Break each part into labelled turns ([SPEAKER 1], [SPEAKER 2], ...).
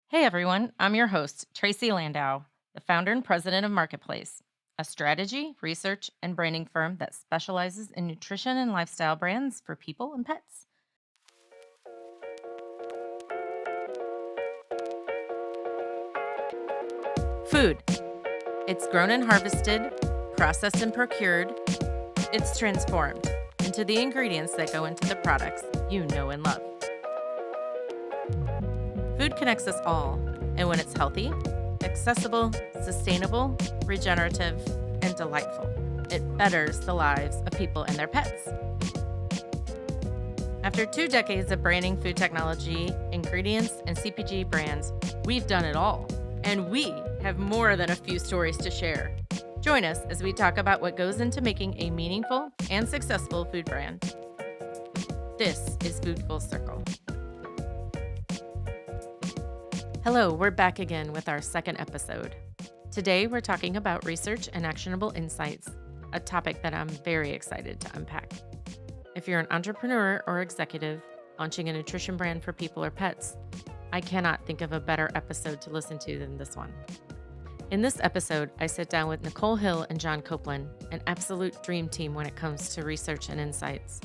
[SPEAKER 1] Hey everyone, I'm your host, Tracy Landau, the founder and president of Marketplace, a strategy, research, and branding firm that specializes in nutrition and lifestyle brands for people and pets. Food. It's grown and harvested, processed and procured. It's transformed into the ingredients that go into the products you know and love. Food connects us all, and when it's healthy, accessible, sustainable, regenerative, and delightful, it betters the lives of people and their pets. After 2 decades of branding food technology, ingredients, and CPG brands, we've done it all, and we have more than a few stories to share. Join us as we talk about what goes into making a meaningful and successful food brand. This is Food Full Circle. Hello, we're back again with our second episode. Today, we're talking about research and actionable insights, a topic that I'm very excited to unpack. If you're an entrepreneur or executive launching a nutrition brand for people or pets, I cannot think of a better episode to listen to than this one. In this episode, I sit down with Nicole Hill and John Copeland, an absolute dream team when it comes to research and insights.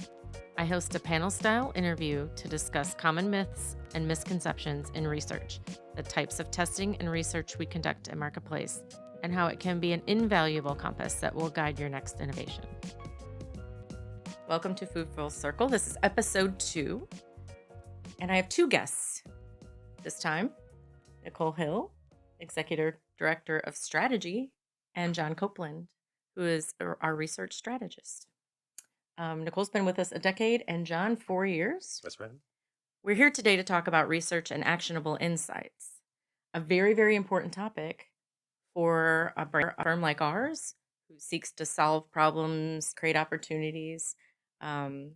[SPEAKER 1] I host a panel-style interview to discuss common myths and misconceptions in research, the types of testing and research we conduct at Marketplace, and how it can be an invaluable compass that will guide your next innovation. Welcome to Food Full Circle. This is episode 2, and I have 2 guests this time. Nicole Hill, Executive Director of Strategy, and John Copeland, who is our research strategist. Nicole's been with us a decade, and John, 4 years.
[SPEAKER 2] That's right.
[SPEAKER 1] We're here today to talk about research and actionable insights, a very, very important topic for a firm like ours who seeks to solve problems, create opportunities, and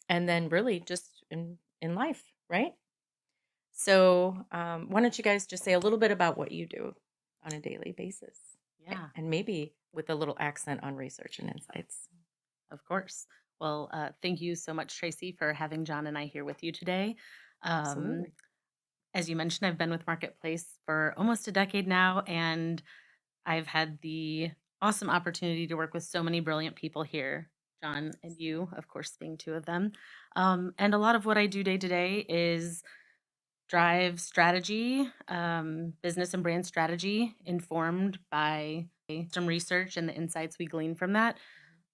[SPEAKER 1] then really just in life, right? So why don't you guys just say a little bit about what you do on a daily basis?
[SPEAKER 3] Yeah,
[SPEAKER 1] And maybe with a little accent on research and insights.
[SPEAKER 3] of course. Well, thank you so much, Tracy, for having John and I here with you today. Um,
[SPEAKER 1] Absolutely.
[SPEAKER 3] as you mentioned, I've been with Marketplace for almost a decade now, and I've had the awesome opportunity to work with so many brilliant people here, John and you, of course, being 2 of them. And a lot of what I do day to day is drive strategy, business and brand strategy, informed by some research and the insights we glean from that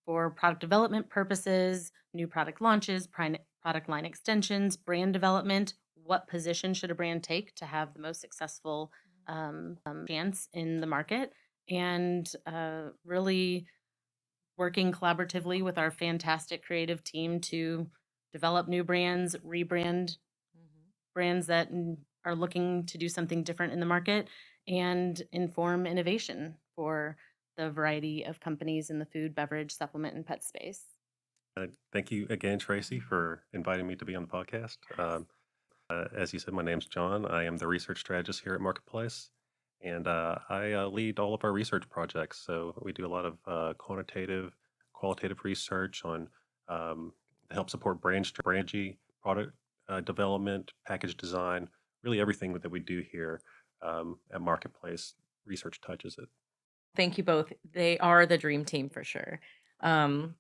[SPEAKER 3] for product development purposes, new product launches, product line extensions, brand development. What position should a brand take to have the most successful chance in the market? And really working collaboratively with our fantastic creative team to develop new brands, rebrand
[SPEAKER 1] Mhm.
[SPEAKER 3] brands that are looking to do something different in the market, and inform innovation for the variety of companies in the food, beverage, supplement, and pet space.
[SPEAKER 2] Thank you again, Tracy, for inviting me to be on the podcast. As you said, my name's John. I am the research strategist here at Marketplace, and I lead all of our research projects. So we do a lot of quantitative, qualitative research on to help support brand strategy, product development, package design, really everything that we do here at Marketplace. Research touches it.
[SPEAKER 1] Thank you both. They are the dream team for sure. Um,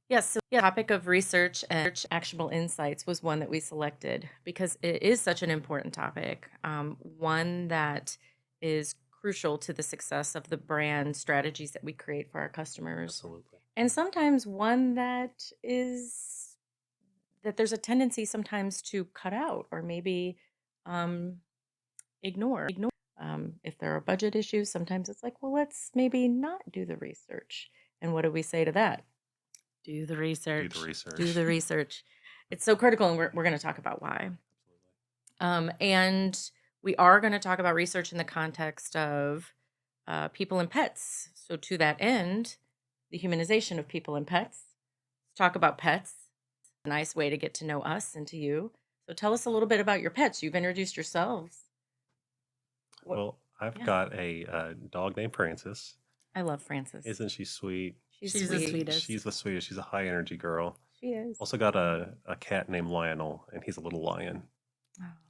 [SPEAKER 1] yes, so the topic of research and actionable insights was one that we selected because it is such an important topic, one that is crucial to the success of the brand strategies that we create for our customers.
[SPEAKER 2] Absolutely.
[SPEAKER 1] And sometimes one that there's a tendency sometimes to cut out or maybe um, ignore. If there are budget issues, sometimes it's like, well, let's maybe not do the research. And what do we say to that?
[SPEAKER 3] Do the
[SPEAKER 2] Do the
[SPEAKER 3] research.
[SPEAKER 1] Do
[SPEAKER 2] research.
[SPEAKER 1] the research. It's so critical, and we're going to talk about why.
[SPEAKER 2] Absolutely.
[SPEAKER 1] And we are going to talk about research in the context of people and pets. So, to that end, the humanization of people and pets. Let's talk about pets. A nice way to get to know us and to you. So, tell us a little bit about your pets. You've introduced yourselves. What?
[SPEAKER 2] Well, I've
[SPEAKER 1] Yeah,
[SPEAKER 2] got a dog named Frances.
[SPEAKER 1] I love Frances.
[SPEAKER 2] Isn't she sweet?
[SPEAKER 1] She's
[SPEAKER 3] She's the
[SPEAKER 1] sweet.
[SPEAKER 3] sweetest.
[SPEAKER 2] She's the sweetest. She's a high energy girl.
[SPEAKER 1] She is.
[SPEAKER 2] Also got a cat named Lionel, and he's a little lion.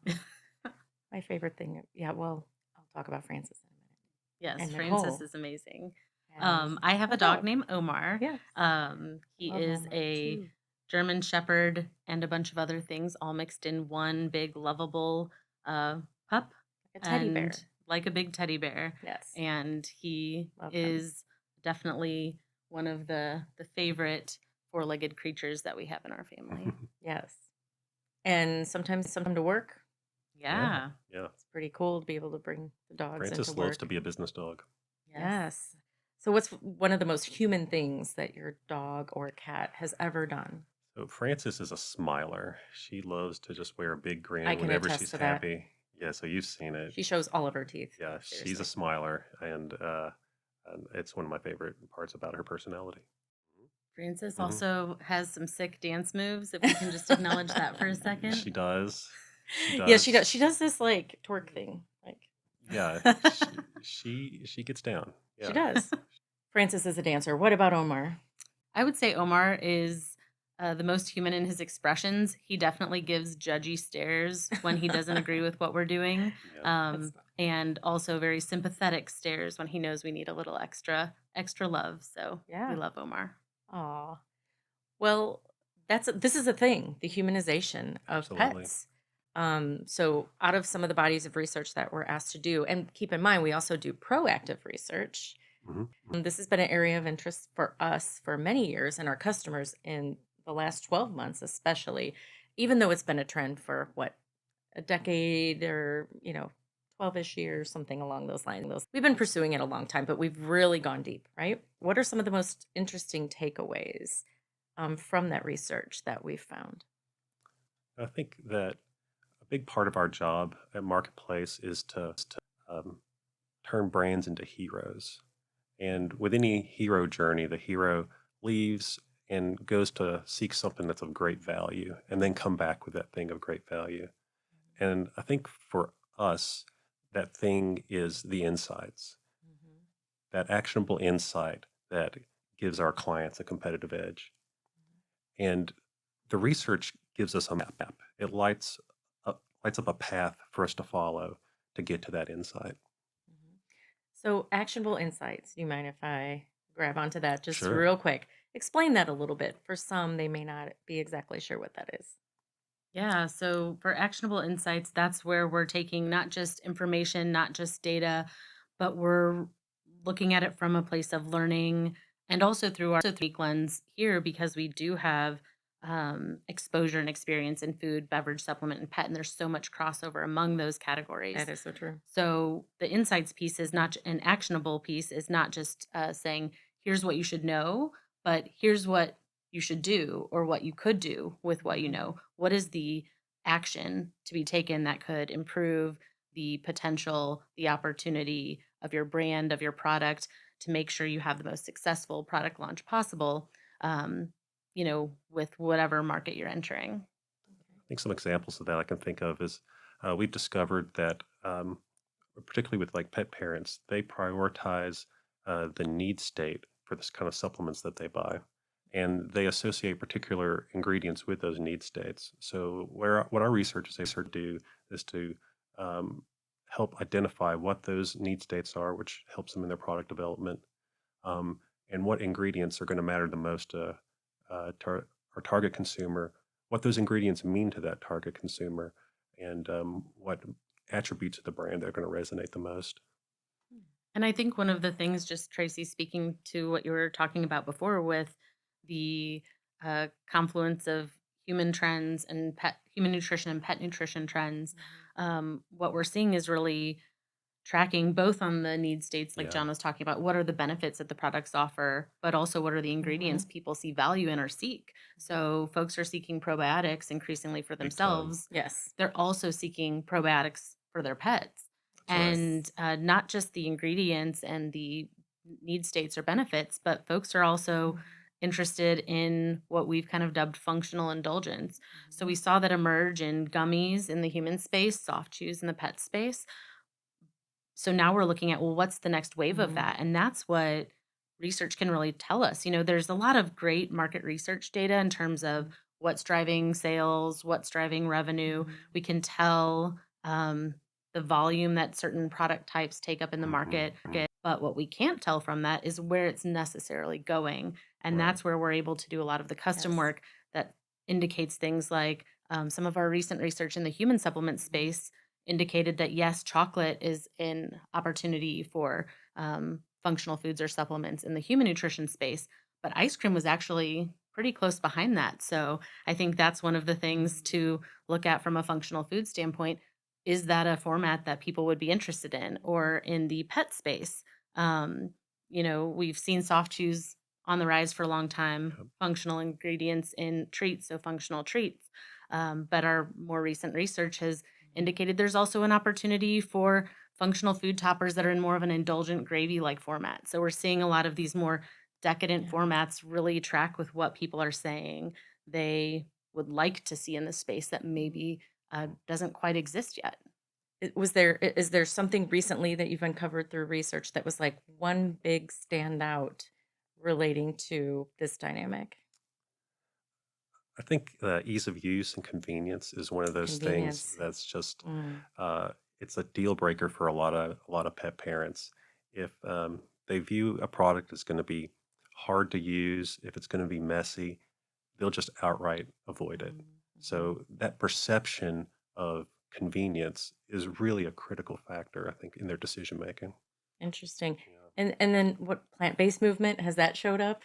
[SPEAKER 1] Oh, My favorite thing. Yeah, well, I'll talk about Francis in a minute.
[SPEAKER 3] Yes,
[SPEAKER 1] And
[SPEAKER 3] Francis
[SPEAKER 1] Nicole
[SPEAKER 3] is amazing.
[SPEAKER 1] has
[SPEAKER 3] I have
[SPEAKER 1] a
[SPEAKER 3] a dog
[SPEAKER 1] dog.
[SPEAKER 3] named Omar.
[SPEAKER 1] Yes. I
[SPEAKER 3] He
[SPEAKER 1] love
[SPEAKER 3] is
[SPEAKER 1] Omar
[SPEAKER 3] a
[SPEAKER 1] too.
[SPEAKER 3] German Shepherd and a bunch of other things all mixed in one big lovable pup,
[SPEAKER 1] Like a teddy
[SPEAKER 3] and
[SPEAKER 1] bear.
[SPEAKER 3] like a big teddy bear.
[SPEAKER 1] Yes.
[SPEAKER 3] And he
[SPEAKER 1] Love them.
[SPEAKER 3] is definitely one of the favorite four-legged creatures that we have in our family.
[SPEAKER 1] Yes. And sometimes to work.
[SPEAKER 3] Yeah.
[SPEAKER 2] Yeah.
[SPEAKER 1] It's pretty cool to be able to bring the dogs into
[SPEAKER 2] Francis loves
[SPEAKER 1] work.
[SPEAKER 2] to be a business dog.
[SPEAKER 1] Yes. So what's one of the most human things that your dog or cat has ever done?
[SPEAKER 2] So Frances is a smiler. She loves to just wear a big
[SPEAKER 1] I
[SPEAKER 2] grin
[SPEAKER 1] can
[SPEAKER 2] whenever
[SPEAKER 1] attest
[SPEAKER 2] she's
[SPEAKER 1] to that.
[SPEAKER 2] happy. Yeah, so you've seen it.
[SPEAKER 1] She shows all of her teeth.
[SPEAKER 2] Yeah, she's a
[SPEAKER 1] Seriously.
[SPEAKER 2] smiler, and it's one of my favorite parts about her personality.
[SPEAKER 3] Francis
[SPEAKER 2] Mhm.
[SPEAKER 3] also has some sick dance moves, if we can just acknowledge that for a second.
[SPEAKER 2] She does. She
[SPEAKER 1] Yeah, she does.
[SPEAKER 2] does.
[SPEAKER 1] She does this like twerk thing. Like
[SPEAKER 2] Yeah, she gets down.
[SPEAKER 1] she
[SPEAKER 2] Yeah.
[SPEAKER 1] does. Francis is a dancer. What about Omar?
[SPEAKER 3] I would say Omar is the most human in his expressions. He definitely gives judgy stares when he doesn't agree with what we're doing,
[SPEAKER 2] Yeah.
[SPEAKER 3] um, and also very sympathetic stares when he knows we need a little extra love. So
[SPEAKER 1] Yeah.
[SPEAKER 3] we love Omar.
[SPEAKER 1] Aw. Well, this is a thing, the humanization of
[SPEAKER 2] Absolutely.
[SPEAKER 1] pets. So out of some of the bodies of research that we're asked to do, and keep in mind, we also do proactive research.
[SPEAKER 2] Mhm.
[SPEAKER 1] This has been an area of interest for us for many years and our customers in the last 12 months, especially, even though it's been a trend for what, a decade or, 12-ish years, something along those lines. We've been pursuing it a long time, but we've really gone deep, right? What are some of the most interesting takeaways from that research that we've found?
[SPEAKER 2] I think that a big part of our job at Marketplace is to um, turn brands into heroes. And with any hero journey, the hero leaves and goes to seek something that's of great value and then come back with that thing of great value. And I think for us, that thing is the insights,
[SPEAKER 1] Mhm.
[SPEAKER 2] that actionable insight that gives our clients a competitive edge. And the research gives us a map. It lights up a path for us to follow to get to that insight.
[SPEAKER 1] Mhm. So, actionable insights. Do you mind if I grab onto that just
[SPEAKER 2] Sure.
[SPEAKER 1] real quick? Explain that a little bit. For some, they may not be exactly sure what that is.
[SPEAKER 3] Yeah, so for actionable insights, that's where we're taking not just information, not just data, but we're looking at it from a place of learning and also through our unique lens here because we do have exposure and experience in food, beverage, supplement, and pet, and there's so much crossover among those categories.
[SPEAKER 1] That is so true.
[SPEAKER 3] So the insights piece is not an actionable piece is not just saying here's what you should know, but here's what you should do or what you could do with what you know. What is the action to be taken that could improve the potential, the opportunity of your brand, of your product to make sure you have the most successful product launch possible, with whatever market you're entering.
[SPEAKER 2] I think some examples of that I can think of is we've discovered that, particularly with like pet parents, they prioritize the need state for this kind of supplements that they buy, and they associate particular ingredients with those need states. So, what our research is able to do is to um, help identify what those need states are, which helps them in their product development, um, and what ingredients are going to matter the most to our target consumer, what those ingredients mean to that target consumer, and what attributes of the brand that are going to resonate the most.
[SPEAKER 3] And I think one of the things, just Tracy, speaking to what you were talking about before with the confluence of human trends and human nutrition and pet nutrition trends, what we're seeing is really tracking both on the need states, like
[SPEAKER 2] Yeah,
[SPEAKER 3] John was talking about, what are the benefits that the products offer, but also what are the ingredients
[SPEAKER 1] Mhm.
[SPEAKER 3] people see value in or seek. So folks are seeking probiotics increasingly for
[SPEAKER 2] big time.
[SPEAKER 3] themselves.
[SPEAKER 1] Yes.
[SPEAKER 3] They're also seeking probiotics for their pets.
[SPEAKER 2] That's right.
[SPEAKER 3] And not just the ingredients and the need states or benefits, but folks are also interested in what we've kind of dubbed functional indulgence. So we saw that emerge in gummies in the human space, soft chews in the pet space. So now we're looking at, well, what's the next wave of
[SPEAKER 1] Mhm.
[SPEAKER 3] that? And that's what research can really tell us. There's a lot of great market research data in terms of what's driving sales, what's driving revenue. We can tell the the volume that certain product types take up in the
[SPEAKER 2] Hmm.
[SPEAKER 3] market. But what we can't tell from that is where it's necessarily going. And
[SPEAKER 2] Right.
[SPEAKER 3] that's where we're able to do a lot of the custom
[SPEAKER 1] Yes.
[SPEAKER 3] work that indicates things like some of our recent research in the human supplement space indicated that yes, chocolate is an opportunity for functional foods or supplements in the human nutrition space, but ice cream was actually pretty close behind that. So I think that's one of the things to look at from a functional food standpoint. Is that a format that people would be interested in? Or in the pet space, um, we've seen soft chews on the rise for a long time,
[SPEAKER 2] Yep.
[SPEAKER 3] functional ingredients in treats, so functional treats. But our more recent research has indicated there's also an opportunity for functional food toppers that are in more of an indulgent gravy like format. So we're seeing a lot of these more decadent
[SPEAKER 1] Yeah.
[SPEAKER 3] formats really track with what people are saying they would like to see in the space that maybe doesn't quite exist yet.
[SPEAKER 1] Is there something recently that you've uncovered through research that was like one big standout relating to this dynamic?
[SPEAKER 2] I think ease of use and convenience is one of those things
[SPEAKER 1] Convenience.
[SPEAKER 2] that's just
[SPEAKER 1] Mm,
[SPEAKER 2] uh, it's a deal breaker for a lot of pet parents. If they view a product as going to be hard to use, if it's going to be messy, they'll just outright avoid it.
[SPEAKER 1] mhm.
[SPEAKER 2] So that perception of convenience is really a critical factor, I think, in their decision making.
[SPEAKER 1] Interesting.
[SPEAKER 2] Yeah.
[SPEAKER 1] And then what plant-based movement has that showed up?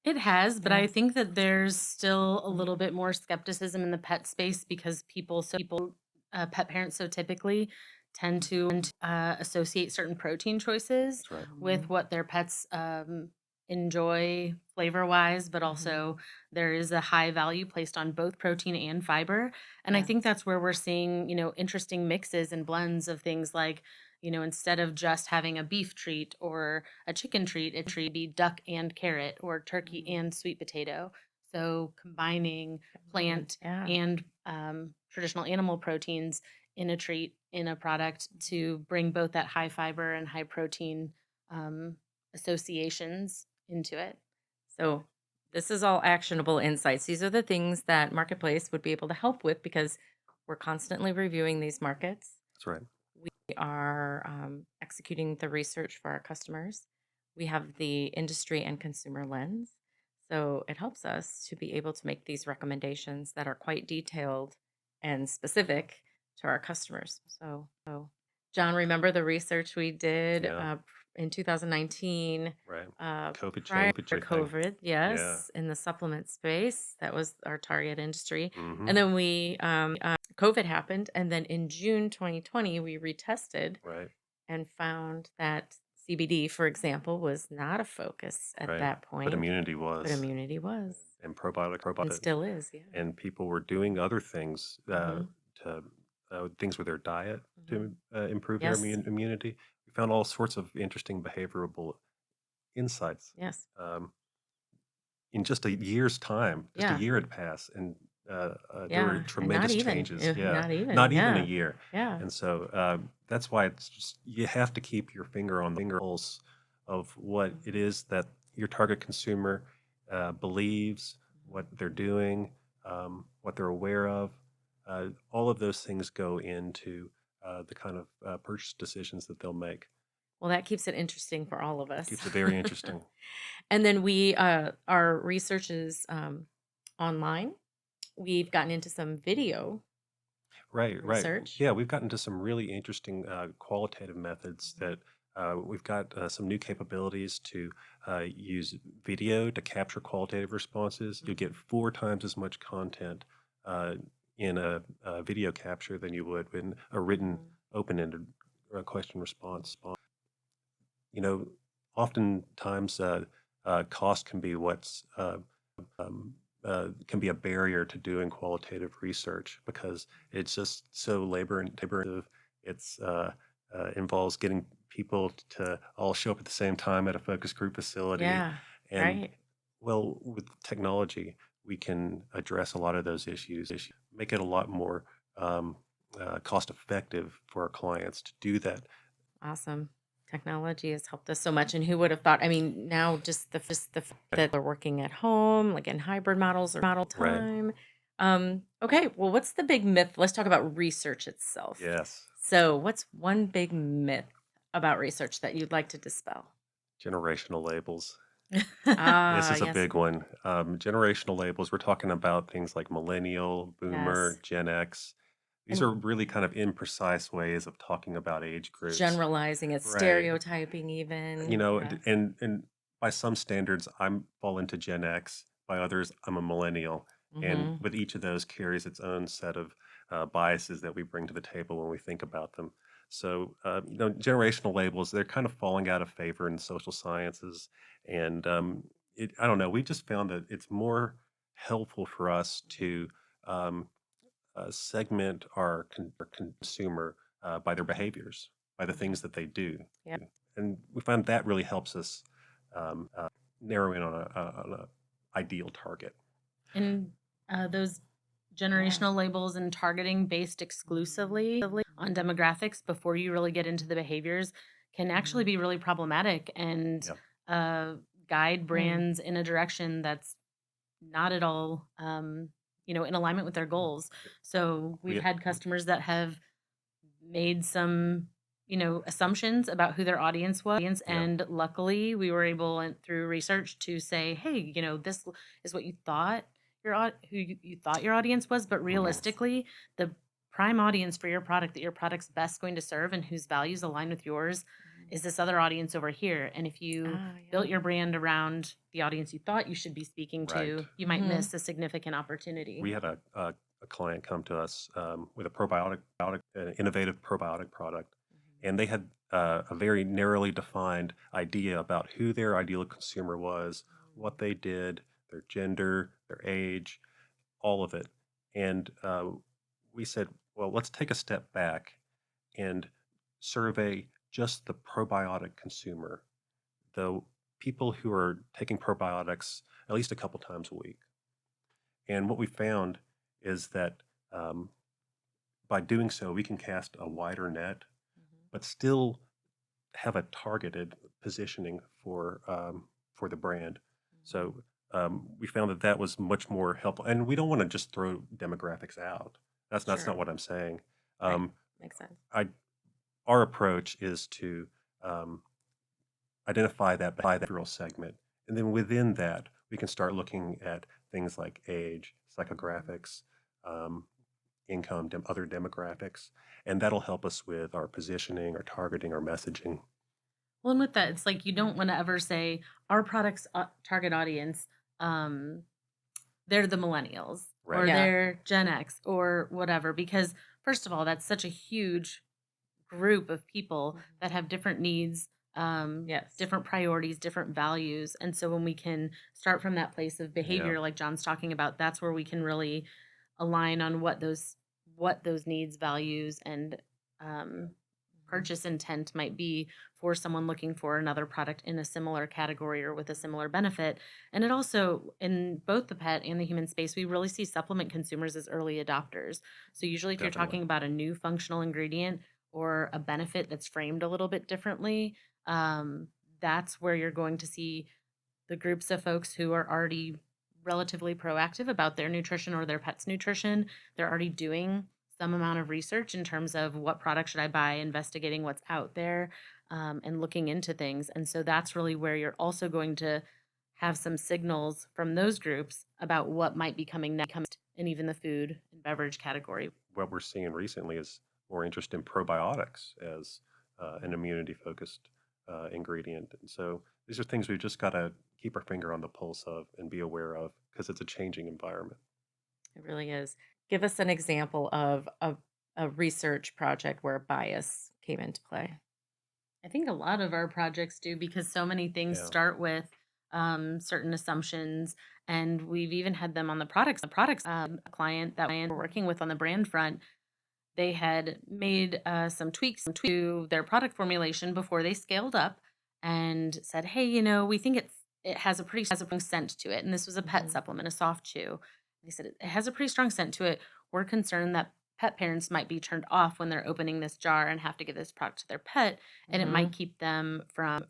[SPEAKER 3] It has, but
[SPEAKER 1] Yeah.
[SPEAKER 3] I think that there's still a little bit more skepticism in the pet space because pet parents so typically tend to associate certain protein choices
[SPEAKER 2] That's right.
[SPEAKER 3] with what their pets enjoy flavor wise, but
[SPEAKER 1] Mhm.
[SPEAKER 3] also there is a high value placed on both protein and fiber. And I
[SPEAKER 1] Yeah.
[SPEAKER 3] think that's where we're seeing, interesting mixes and blends of things like, instead of just having a beef treat or a chicken treat, it should be duck and carrot or turkey
[SPEAKER 1] Mhm.
[SPEAKER 3] and sweet potato. So combining
[SPEAKER 1] Combining.
[SPEAKER 3] plant
[SPEAKER 1] Yeah.
[SPEAKER 3] and traditional animal proteins in a treat, in a product to bring both that high fiber and high protein um, associations into it.
[SPEAKER 1] So this is all actionable insights. These are the things that Marketplace would be able to help with because we're constantly reviewing these markets.
[SPEAKER 2] That's right.
[SPEAKER 1] We are executing the research for our customers. We have the industry and consumer lens. So it helps us to be able to make these recommendations that are quite detailed and specific to our customers. John, remember the research we did
[SPEAKER 2] Yeah.
[SPEAKER 1] in 2019
[SPEAKER 2] Right. COVID
[SPEAKER 1] prior
[SPEAKER 2] changed
[SPEAKER 1] to
[SPEAKER 2] everything.
[SPEAKER 1] COVID?
[SPEAKER 2] Yeah.
[SPEAKER 1] Yes, in the supplement space. That was our target industry.
[SPEAKER 2] Hmm.
[SPEAKER 1] And then COVID happened. And then in June 2020, we retested
[SPEAKER 2] Right.
[SPEAKER 1] and found that CBD, for example, was not a focus at
[SPEAKER 2] Right.
[SPEAKER 1] that
[SPEAKER 2] But
[SPEAKER 1] point,
[SPEAKER 2] immunity
[SPEAKER 1] but
[SPEAKER 2] was,
[SPEAKER 1] immunity was
[SPEAKER 2] and probiotic,
[SPEAKER 1] and still is. Yeah.
[SPEAKER 2] and people were doing other things
[SPEAKER 1] Hmm.
[SPEAKER 2] to things with their diet
[SPEAKER 1] Hmm.
[SPEAKER 2] to improve their
[SPEAKER 1] Yes.
[SPEAKER 2] immunity. We found all sorts of interesting behavioral insights.
[SPEAKER 1] Yes.
[SPEAKER 2] Um, in just a year's time, just a
[SPEAKER 1] Yeah.
[SPEAKER 2] year had passed, and there were
[SPEAKER 1] Yeah. And
[SPEAKER 2] tremendous changes. Yeah,
[SPEAKER 1] not even.
[SPEAKER 2] not even a
[SPEAKER 1] Yeah.
[SPEAKER 2] year.
[SPEAKER 1] Yeah.
[SPEAKER 2] And so that's why it's just you have to keep your finger on the pulse of what it
[SPEAKER 1] Mhm.
[SPEAKER 2] is that your target consumer believes, what they're doing, what they're aware of. All of those things go into the kind of purchase decisions that they'll make.
[SPEAKER 1] Well, that keeps it interesting for all of us.
[SPEAKER 2] Keeps it very interesting.
[SPEAKER 1] And then our research is online. We've gotten into some video
[SPEAKER 2] Right, right.
[SPEAKER 1] research.
[SPEAKER 2] Yeah, we've gotten to some really interesting qualitative methods
[SPEAKER 1] Mhm.
[SPEAKER 2] that we've got some new capabilities to use video to capture qualitative responses. You get
[SPEAKER 1] Mhm.
[SPEAKER 2] 4 times as much content uh, in a video capture than you would in a written
[SPEAKER 1] Mhm.
[SPEAKER 2] open-ended question response. You know, oftentimes cost can be can be a barrier to doing qualitative research because it's just so labor intensive. It's involves getting people to all show up at the same time at a focus group facility,
[SPEAKER 1] Yeah,
[SPEAKER 2] and
[SPEAKER 1] right.
[SPEAKER 2] well, with technology, we can address a lot of those issues, make it a lot more cost effective for our clients to do that.
[SPEAKER 1] Awesome. Technology has helped us so much. And who would have thought? I mean, now just the fact that they're working at home, like in hybrid models or model
[SPEAKER 2] Right.
[SPEAKER 1] time. Okay, well, what's the big myth? Let's talk about research itself.
[SPEAKER 2] Yes.
[SPEAKER 1] So, what's one big myth about research that you'd like to dispel?
[SPEAKER 2] Generational labels. This
[SPEAKER 1] Ah,
[SPEAKER 2] is a
[SPEAKER 1] yes.
[SPEAKER 2] big one. Generational labels, we're talking about things like millennial, boomer,
[SPEAKER 1] Yes.
[SPEAKER 2] Gen X. These
[SPEAKER 1] And
[SPEAKER 2] are really kind of imprecise ways of talking about age groups.
[SPEAKER 1] generalizing it,
[SPEAKER 2] Right.
[SPEAKER 1] stereotyping
[SPEAKER 2] You
[SPEAKER 1] even.
[SPEAKER 2] know,
[SPEAKER 1] Yes.
[SPEAKER 2] and by some standards, I'm fall into Gen X. By others, I'm a millennial, and
[SPEAKER 1] Mhm.
[SPEAKER 2] with each of those carries its own set of biases that we bring to the table when we think about them. So, generational labels, they're kind of falling out of favor in social sciences, and I don't know. We've just found that it's more helpful for us to um, segment our consumer by their behaviors, by the
[SPEAKER 1] Mhm.
[SPEAKER 2] things that they do,
[SPEAKER 1] Yeah.
[SPEAKER 2] and we find that really helps us narrow in on a ideal target.
[SPEAKER 3] And those
[SPEAKER 1] Yeah.
[SPEAKER 3] generational labels and targeting based exclusively on demographics before you really get into the behaviors can actually
[SPEAKER 1] Mhm.
[SPEAKER 3] be really problematic and
[SPEAKER 2] Yeah,
[SPEAKER 3] uh, guide
[SPEAKER 1] Mm.
[SPEAKER 3] brands in a direction that's not at all in alignment with their goals. So we've
[SPEAKER 2] we
[SPEAKER 3] had customers that have made some assumptions about who their audience was,
[SPEAKER 2] yeah,
[SPEAKER 3] and luckily we were able through research to say, hey, this is what you thought you thought your audience was, but
[SPEAKER 2] mhm,
[SPEAKER 3] realistically the prime audience for your product that your product's best going to serve and whose values align with yours
[SPEAKER 1] Mhm.
[SPEAKER 3] is this other audience over here. And if you
[SPEAKER 1] Ah,
[SPEAKER 3] built
[SPEAKER 1] yeah.
[SPEAKER 3] your brand around the audience you thought you should be speaking
[SPEAKER 2] right.
[SPEAKER 3] to, you might
[SPEAKER 1] Mhm.
[SPEAKER 3] miss a significant opportunity.
[SPEAKER 2] We had a client come to us with a an innovative probiotic product,
[SPEAKER 1] Mhm.
[SPEAKER 2] and they had a very narrowly defined idea about who their ideal consumer was, what they did, their gender, their age, all of it. And we said, well, let's take a step back and survey just the probiotic consumer, the people who are taking probiotics at least a couple times a week. And what we found is that um, by doing so, we can cast a wider net,
[SPEAKER 1] Mhm.
[SPEAKER 2] but still have a targeted positioning for the brand.
[SPEAKER 1] Mhm.
[SPEAKER 2] So we found that that was much more helpful, and we don't want to just throw demographics out. That's not
[SPEAKER 1] Sure.
[SPEAKER 2] what I'm saying.
[SPEAKER 1] Right.
[SPEAKER 2] Um,
[SPEAKER 1] Makes sense.
[SPEAKER 2] I Our approach is to um, identify that behavioral segment, and then within that, we can start looking at things like age,
[SPEAKER 1] Mhm.
[SPEAKER 2] psychographics, um, income, other demographics, and that'll help us with our positioning, our targeting, our messaging.
[SPEAKER 3] Well, and with that, it's like you
[SPEAKER 1] Yeah.
[SPEAKER 3] don't want to ever say our product's target audience, um, they're the millennials or
[SPEAKER 2] Right.
[SPEAKER 1] Yeah.
[SPEAKER 3] they're Gen X or whatever, because first of all, that's such a huge group of people
[SPEAKER 1] Mhm.
[SPEAKER 3] that have different needs,
[SPEAKER 1] Yes.
[SPEAKER 3] different priorities, different values. And so when we can start from that place of
[SPEAKER 2] Yeah.
[SPEAKER 3] behavior, like John's talking about, that's where we can really align on what those needs, values, and um,
[SPEAKER 1] Mhm.
[SPEAKER 3] purchase intent might be for someone looking for another product in a similar category or with a similar benefit. And it also, in both the pet and the human space, we really see supplement consumers as early adopters. So usually if you're
[SPEAKER 2] Definitely.
[SPEAKER 3] talking about a new functional ingredient or a benefit that's framed a little bit differently, um, that's where you're going to see the groups of folks who are already relatively proactive about their nutrition or their pet's nutrition. They're already doing some amount of research in terms of what product should I buy, investigating what's out there, and looking into things. And so that's really where you're also going to have some signals from those groups about what might be coming next in even the food and beverage category.
[SPEAKER 2] What we're seeing recently is more interest in probiotics as an
[SPEAKER 1] Mhm.
[SPEAKER 2] immunity focused ingredient. And so these are things we've just got to keep our finger on the pulse of and be aware of because it's a changing environment.
[SPEAKER 1] It really is. Give us an example of a research project where bias came into play.
[SPEAKER 3] I think a lot of our projects do because so many things
[SPEAKER 2] Yeah.
[SPEAKER 3] start with certain assumptions, and we've even had them on the products. A client that we're working with on the brand front, they had made some tweaks to their product formulation before they scaled up, and said, "Hey, we think it has a pretty strong scent to it." And this was a pet
[SPEAKER 1] Mhm.
[SPEAKER 3] supplement, a soft chew. They said it has a pretty strong scent to it. We're concerned that pet parents might be turned off when they're opening this jar and have to give this product to their pet, and it might
[SPEAKER 1] Mhm.
[SPEAKER 3] keep them from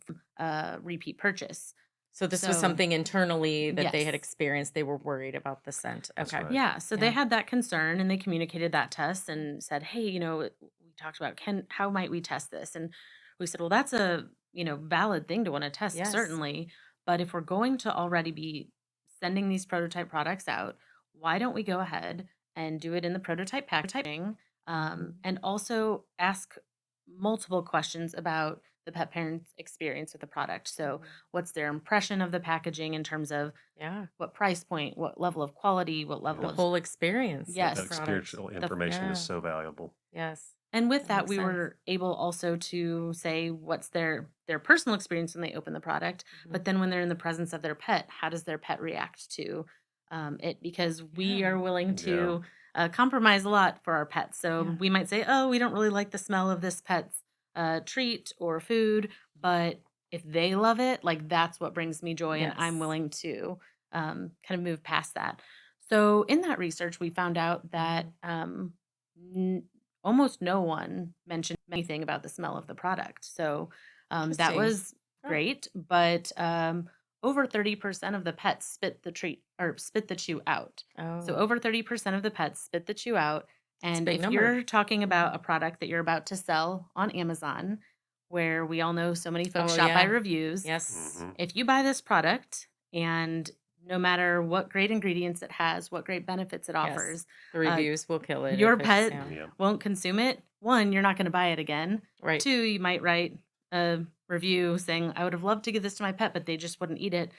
[SPEAKER 3] repeat purchase.
[SPEAKER 1] So this was
[SPEAKER 3] So
[SPEAKER 1] something internally that they had
[SPEAKER 3] yes.
[SPEAKER 1] experienced. They were worried about the scent.
[SPEAKER 2] That's
[SPEAKER 1] Okay.
[SPEAKER 2] right.
[SPEAKER 3] Yeah, so they
[SPEAKER 1] Yeah.
[SPEAKER 3] had that concern and they communicated that to us and said, "Hey, we talked about, how might we test this? And we said, well, that's a, valid thing to want to test,
[SPEAKER 1] Yes.
[SPEAKER 3] certainly. But if we're going to already be sending these prototype products out, why don't we go ahead and do it in the prototype packaging, and also ask multiple questions about the pet parent's experience with the product. So, what's their impression of the packaging in terms of
[SPEAKER 1] Yeah.
[SPEAKER 3] what price point, what level of quality, what level
[SPEAKER 1] The
[SPEAKER 2] Yeah.
[SPEAKER 3] of
[SPEAKER 1] whole experience of the
[SPEAKER 2] That
[SPEAKER 3] yes,
[SPEAKER 1] product.
[SPEAKER 2] experiential
[SPEAKER 3] the
[SPEAKER 2] information is
[SPEAKER 1] Yeah.
[SPEAKER 2] so valuable.
[SPEAKER 1] Yes.
[SPEAKER 3] and with
[SPEAKER 1] That
[SPEAKER 3] that,
[SPEAKER 1] makes
[SPEAKER 3] we
[SPEAKER 1] sense.
[SPEAKER 3] were able also to say what's their personal experience when they open the product, but then when they're in the presence of their pet, how does their pet react to it? Because we
[SPEAKER 1] Yeah.
[SPEAKER 3] are willing
[SPEAKER 2] Yeah.
[SPEAKER 3] to compromise a lot for our pets. So
[SPEAKER 1] Yeah.
[SPEAKER 3] we might say, oh, we don't really like the smell of this pet's treat or food, but if they love it, like that's what brings me joy, and I'm
[SPEAKER 1] Yes.
[SPEAKER 3] willing to kind of move past that. So in that research, we found out that n- almost no one mentioned anything about the smell of the product. So that
[SPEAKER 1] Interesting.
[SPEAKER 3] was
[SPEAKER 1] Oh.
[SPEAKER 3] great, but over 30% of the pets spit the treat or spit the chew out. So
[SPEAKER 1] Oh.
[SPEAKER 3] over 30% of the pets spit the chew out.
[SPEAKER 1] It's a
[SPEAKER 3] And
[SPEAKER 1] big
[SPEAKER 3] if
[SPEAKER 1] number.
[SPEAKER 3] you're talking about a product that you're about to sell on Amazon, where we all know so many folks
[SPEAKER 1] Oh,
[SPEAKER 3] shop by
[SPEAKER 1] yeah.
[SPEAKER 3] reviews,
[SPEAKER 1] Yes.
[SPEAKER 2] Hmm.
[SPEAKER 3] if you buy this product and no matter what great ingredients it has, what great benefits it
[SPEAKER 1] Yes.
[SPEAKER 3] offers,
[SPEAKER 1] The
[SPEAKER 3] uh,
[SPEAKER 1] reviews will kill it
[SPEAKER 3] your
[SPEAKER 1] if it's,
[SPEAKER 3] pet
[SPEAKER 1] yeah.
[SPEAKER 2] Yeah.
[SPEAKER 3] won't consume it. One, you're not going to buy it again.
[SPEAKER 1] Right.
[SPEAKER 3] Two, you might write a review saying, I would have loved to give this to my pet, but they just wouldn't eat it.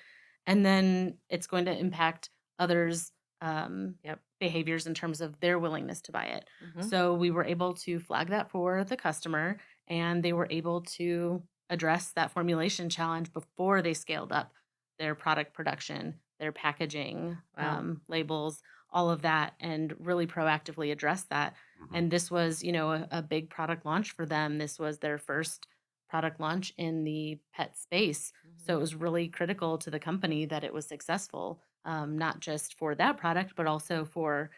[SPEAKER 3] And then it's going to impact others'
[SPEAKER 1] Yep.
[SPEAKER 3] behaviors in terms of their willingness to buy it.
[SPEAKER 1] Mhm.
[SPEAKER 3] So we were able to flag that for the customer, and they were able to address that formulation challenge before they scaled up their product production, their packaging,
[SPEAKER 1] Wow.
[SPEAKER 3] labels, all of that, and really proactively address that.
[SPEAKER 2] Hmm.
[SPEAKER 3] And this was, a big product launch for them. This was their first product launch in the pet space. So it was really critical to the company that it was successful, not just for that product, but also for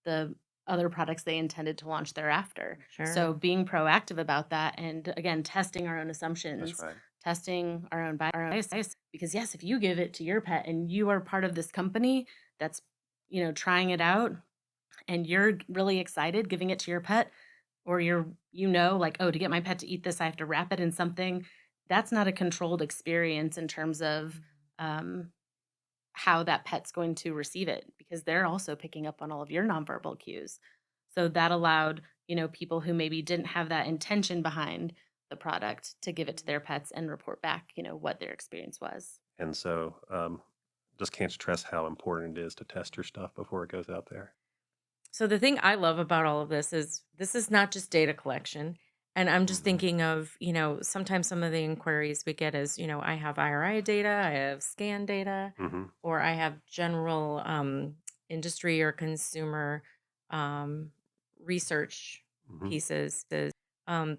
[SPEAKER 3] the other products they intended to launch thereafter. So
[SPEAKER 1] Sure.
[SPEAKER 3] being proactive about that, and again, testing our own
[SPEAKER 2] That's
[SPEAKER 3] assumptions,
[SPEAKER 2] right.
[SPEAKER 3] testing our own bias. Because yes, if you give it to your pet and you are part of this company that's, trying it out, and you're really excited giving it to your pet, or like, oh, to get my pet to eat this, I have to wrap it in something. That's not a controlled experience in terms of um, how that pet's going to receive it, because they're also picking up on all of your nonverbal cues. So that allowed, people who maybe didn't have that intention behind the product to give it to their pets and report back, what their experience was.
[SPEAKER 2] And so, just can't stress how important it is to test your stuff before it goes out there.
[SPEAKER 1] So the thing I love about all of this is not just data collection. And I'm just
[SPEAKER 2] Hmm.
[SPEAKER 1] thinking of, sometimes some of the inquiries we get is, I have IRI data, I have scan data,
[SPEAKER 2] Hmm.
[SPEAKER 1] or I have general industry or consumer um, research
[SPEAKER 2] Hmm.
[SPEAKER 1] pieces. The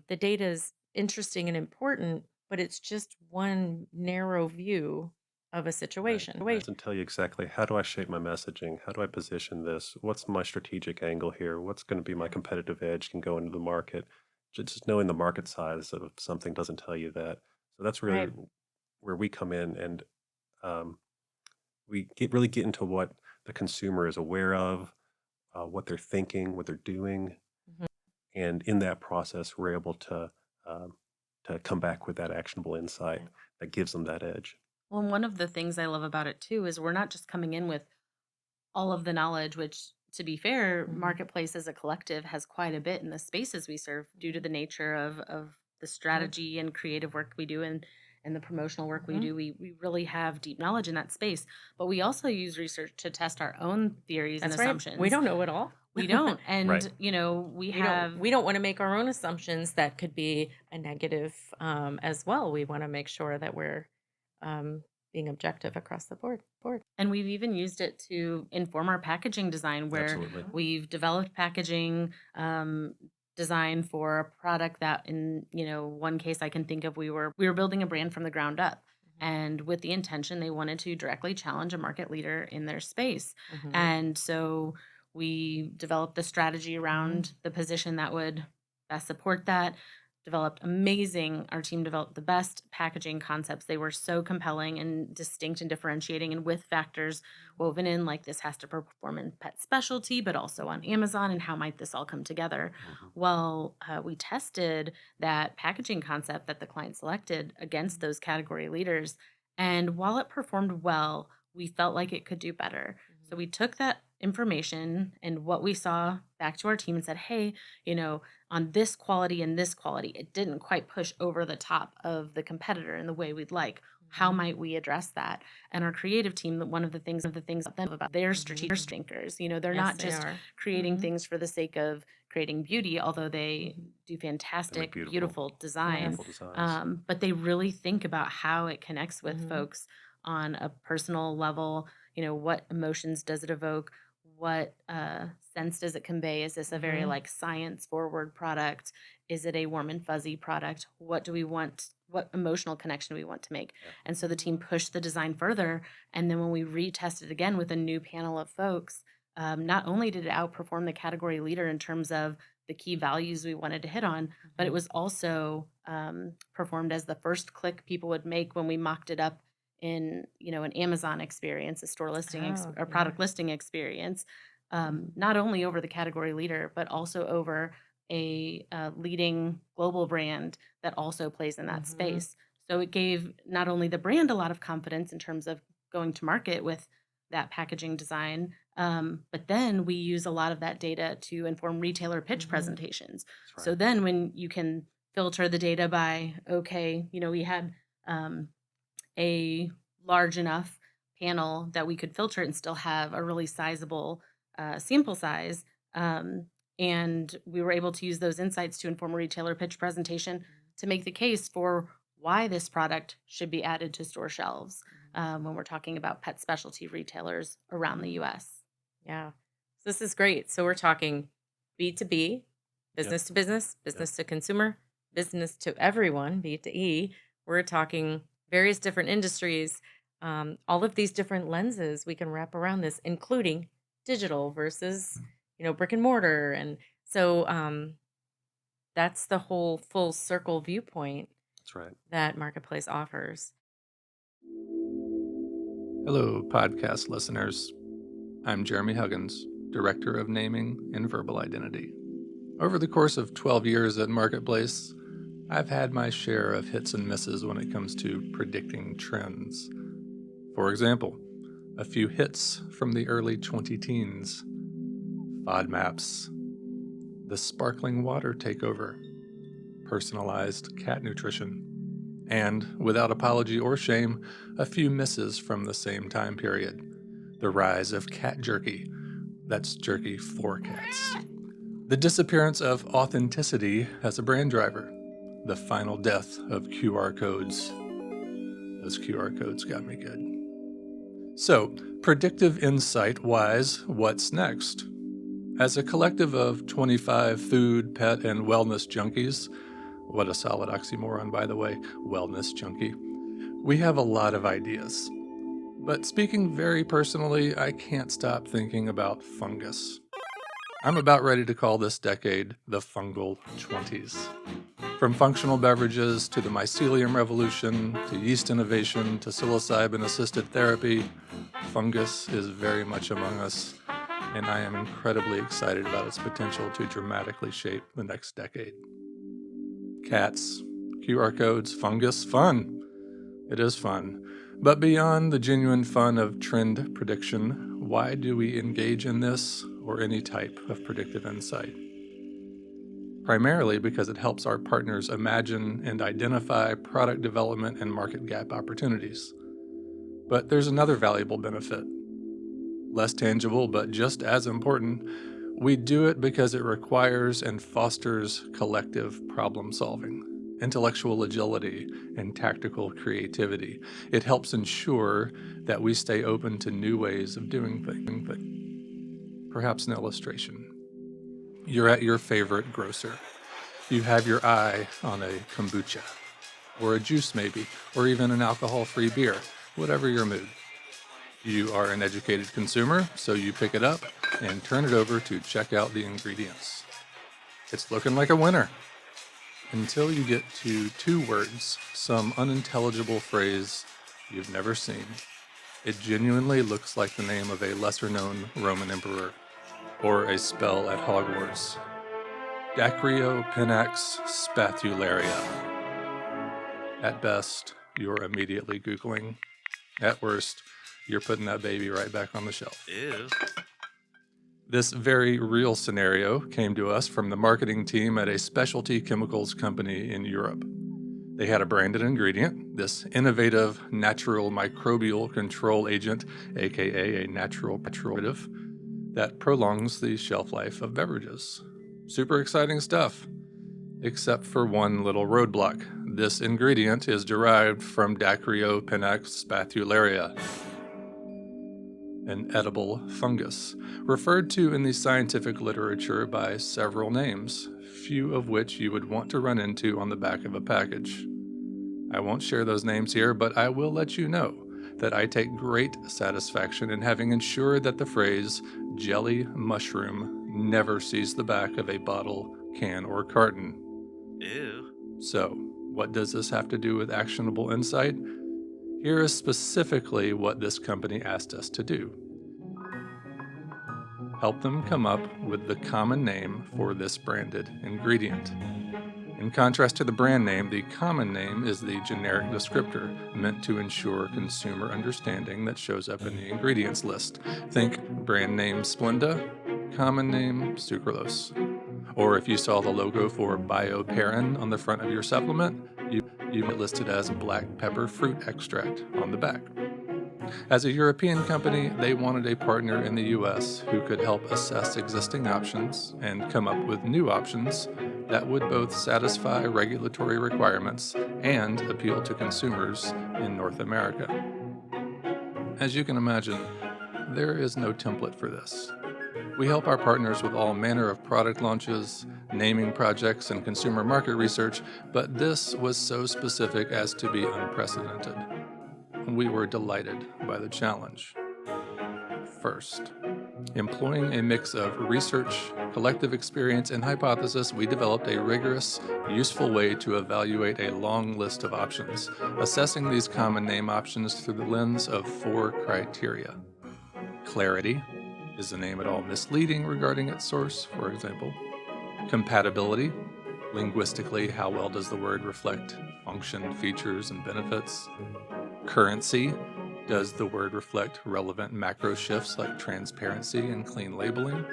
[SPEAKER 1] data is interesting and important, but it's just one narrow view of a
[SPEAKER 2] Right.
[SPEAKER 1] situation.
[SPEAKER 2] Doesn't tell you exactly how do I shape my messaging? How do I position this? What's my strategic angle here? What's going to be my
[SPEAKER 1] Yeah.
[SPEAKER 2] competitive edge can go into the market? Just knowing the market size of something doesn't tell you that. So that's really
[SPEAKER 1] Right.
[SPEAKER 2] where we come in, and um, we really get into what the consumer is aware of, what they're thinking, what they're doing,
[SPEAKER 1] Mhm.
[SPEAKER 2] and in that process, we're able um, to come back with that actionable insight
[SPEAKER 1] Yeah.
[SPEAKER 2] that gives them that edge.
[SPEAKER 3] Well, and one of the things I love about it too is we're not just coming in with all of the knowledge, which, to be fair,
[SPEAKER 1] Mhm.
[SPEAKER 3] Marketplace as a collective has quite a bit in the spaces we serve due to
[SPEAKER 1] Mhm.
[SPEAKER 3] the nature of the
[SPEAKER 1] Yep.
[SPEAKER 3] strategy and creative work we do, and the promotional work we
[SPEAKER 1] Mhm.
[SPEAKER 3] do. We really have deep knowledge in that space, but we also use research to test our own theories and
[SPEAKER 1] That's right. We
[SPEAKER 3] assumptions.
[SPEAKER 1] don't know it all.
[SPEAKER 3] We don't.
[SPEAKER 2] Right.
[SPEAKER 3] And, we
[SPEAKER 1] we don't
[SPEAKER 3] have
[SPEAKER 1] we don't want to make our own assumptions that could be a negative as well. We want to make sure that we're um, being objective across the board.
[SPEAKER 3] And we've even used it to inform our packaging design, where
[SPEAKER 2] Absolutely.
[SPEAKER 3] we've developed packaging design for a product that, in one case I can think of, we were building a brand from the ground up, and with the intention they wanted to directly challenge a market leader in their space.
[SPEAKER 1] Mhm.
[SPEAKER 3] And so we developed the strategy
[SPEAKER 1] Mhm.
[SPEAKER 3] around the position that would best support that. our team developed the best packaging concepts. They were so compelling and distinct and differentiating, and with factors woven in, like this has to perform in pet specialty, but also on Amazon, and how might this all come together?
[SPEAKER 2] Hmm.
[SPEAKER 3] Well, we tested that packaging concept that the client selected against those category leaders. And while it performed well, we felt like it could do better. So we took that information and what we saw back to our team and said, hey, on this quality and this quality, it didn't quite push over the top of the competitor in the way we'd like. How might we address that? And our creative team, one of the things about their strategic thinkers, they're
[SPEAKER 1] Yes,
[SPEAKER 3] not
[SPEAKER 1] they
[SPEAKER 3] just
[SPEAKER 1] are.
[SPEAKER 3] creating things for the sake of creating beauty, although they do
[SPEAKER 2] They make
[SPEAKER 3] fantastic,
[SPEAKER 2] beautiful,
[SPEAKER 3] beautiful design.
[SPEAKER 2] beautiful designs.
[SPEAKER 3] But they really think about how it connects with
[SPEAKER 1] Mhm.
[SPEAKER 3] folks on a personal level. What emotions does it evoke? What sense does it convey? Is this a very like science forward product? Is it a warm and fuzzy product? What do we want? What emotional connection do we want to make?
[SPEAKER 2] Yeah.
[SPEAKER 3] And so the team pushed the design further. And then when we retested again with a new panel of folks, not only did it outperform the category leader in terms of the key values we wanted to hit on, but it was also performed as the first click people would make when we mocked it up in an Amazon experience, a store listing
[SPEAKER 1] Oh,
[SPEAKER 3] or product listing experience, not only over the category leader, but also over a leading global brand that also plays in that space. So it gave not only the brand a lot of confidence in terms of going to market with that packaging design, but then we use a lot of that data to inform retailer pitch presentations.
[SPEAKER 2] That's
[SPEAKER 3] So
[SPEAKER 2] right.
[SPEAKER 3] then when you can filter the data by, okay, we had a large enough panel that we could filter it and still have a really sizable sample size. And we were able to use those insights to inform a retailer pitch presentation to make the case for why this product should be added to store shelves when we're talking about pet specialty retailers around the US.
[SPEAKER 1] Yeah. So this is great. So we're talking B2B, business to business,
[SPEAKER 2] Yep.
[SPEAKER 1] business to consumer, business to everyone, B to E. We're talking various different industries, all of these different lenses we can wrap around this, including digital versus, brick and mortar. And so that's the whole full circle viewpoint
[SPEAKER 2] That's right.
[SPEAKER 1] that Marketplace offers.
[SPEAKER 4] Hello, podcast listeners. I'm Jeremy Huggins, Director of Naming and Verbal Identity. Over the course of 12 years at Marketplace, I've had my share of hits and misses when it comes to predicting trends. For example, a few hits from the early 2010s: FODMAPs, the sparkling water takeover, personalized cat nutrition, and, without apology or shame, a few misses from the same time period: the rise of cat jerky, that's jerky for cats, the disappearance of authenticity as a brand driver, the final death of QR codes. Those QR codes got me good. So, predictive insight wise, what's next? As a collective of 25 food, pet, and wellness junkies, what a solid oxymoron, by the way, wellness junkie, we have a lot of ideas. But speaking very personally, I can't stop thinking about fungus. I'm about ready to call this decade the fungal 20s. From functional beverages to the mycelium revolution, to yeast innovation, to psilocybin-assisted therapy, fungus is very much among us, and I am incredibly excited about its potential to dramatically shape the next decade. Cats, QR codes, fungus, fun. It is fun. But beyond the genuine fun of trend prediction, why do we engage in this or any type of predictive insight? Primarily because it helps our partners imagine and identify product development and market gap opportunities. But there's another valuable benefit. Less tangible, but just as important, we do it because it requires and fosters collective problem solving, intellectual agility, and tactical creativity. It helps ensure that we stay open to new ways of doing things. Perhaps an illustration. You're at your favorite grocer. You have your eye on a kombucha, or a juice maybe, or even an alcohol-free beer, whatever your mood. You are an educated consumer, so you pick it up and turn it over to check out the ingredients. It's looking like a winner. until you get to 2 words, some unintelligible phrase you've never seen. It genuinely looks like the name of a lesser-known Roman emperor, or a spell at Hogwarts. Dacryopenax spathularia. At best, you're immediately Googling. At worst, you're putting that baby right back on the shelf.
[SPEAKER 5] Ew.
[SPEAKER 4] This very real scenario came to us from the marketing team at a specialty chemicals company in Europe. They had a branded ingredient, this innovative natural microbial control agent, aka a natural preservative, that prolongs the shelf life of beverages. Super exciting stuff, except for one little roadblock. This ingredient is derived from Dacryopenax spathularia, an edible fungus, referred to in the scientific literature by several names, few of which you would want to run into on the back of a package. I won't share those names here, but I will let you know that I take great satisfaction in having ensured that the phrase jelly mushroom never sees the back of a bottle, can, or carton.
[SPEAKER 5] Ew.
[SPEAKER 4] So, what does this have to do with actionable insight? Here is specifically what this company asked us to do. Help them come up with the common name for this branded ingredient. In contrast to the brand name, the common name is the generic descriptor meant to ensure consumer understanding that shows up in the ingredients list. Think brand name Splenda, common name sucralose. Or if you saw the logo for bioperin on the front of your supplement, you might list it as black pepper fruit extract on the back. As a European company, they wanted a partner in the US who could help assess existing options and come up with new options that would both satisfy regulatory requirements and appeal to consumers in North America. As you can imagine, there is no template for this. We help our partners with all manner of product launches, naming projects, and consumer market research, but this was so specific as to be unprecedented. We were delighted by the challenge. First, employing a mix of research, collective experience, and hypothesis, we developed a rigorous, useful way to evaluate a long list of options, assessing these common name options through the lens of 4 criteria. Clarity. Is the name at all misleading regarding its source, for example? Compatibility. Linguistically, how well does the word reflect function, features, and benefits? Currency. Does the word reflect relevant macro shifts like transparency and clean labeling?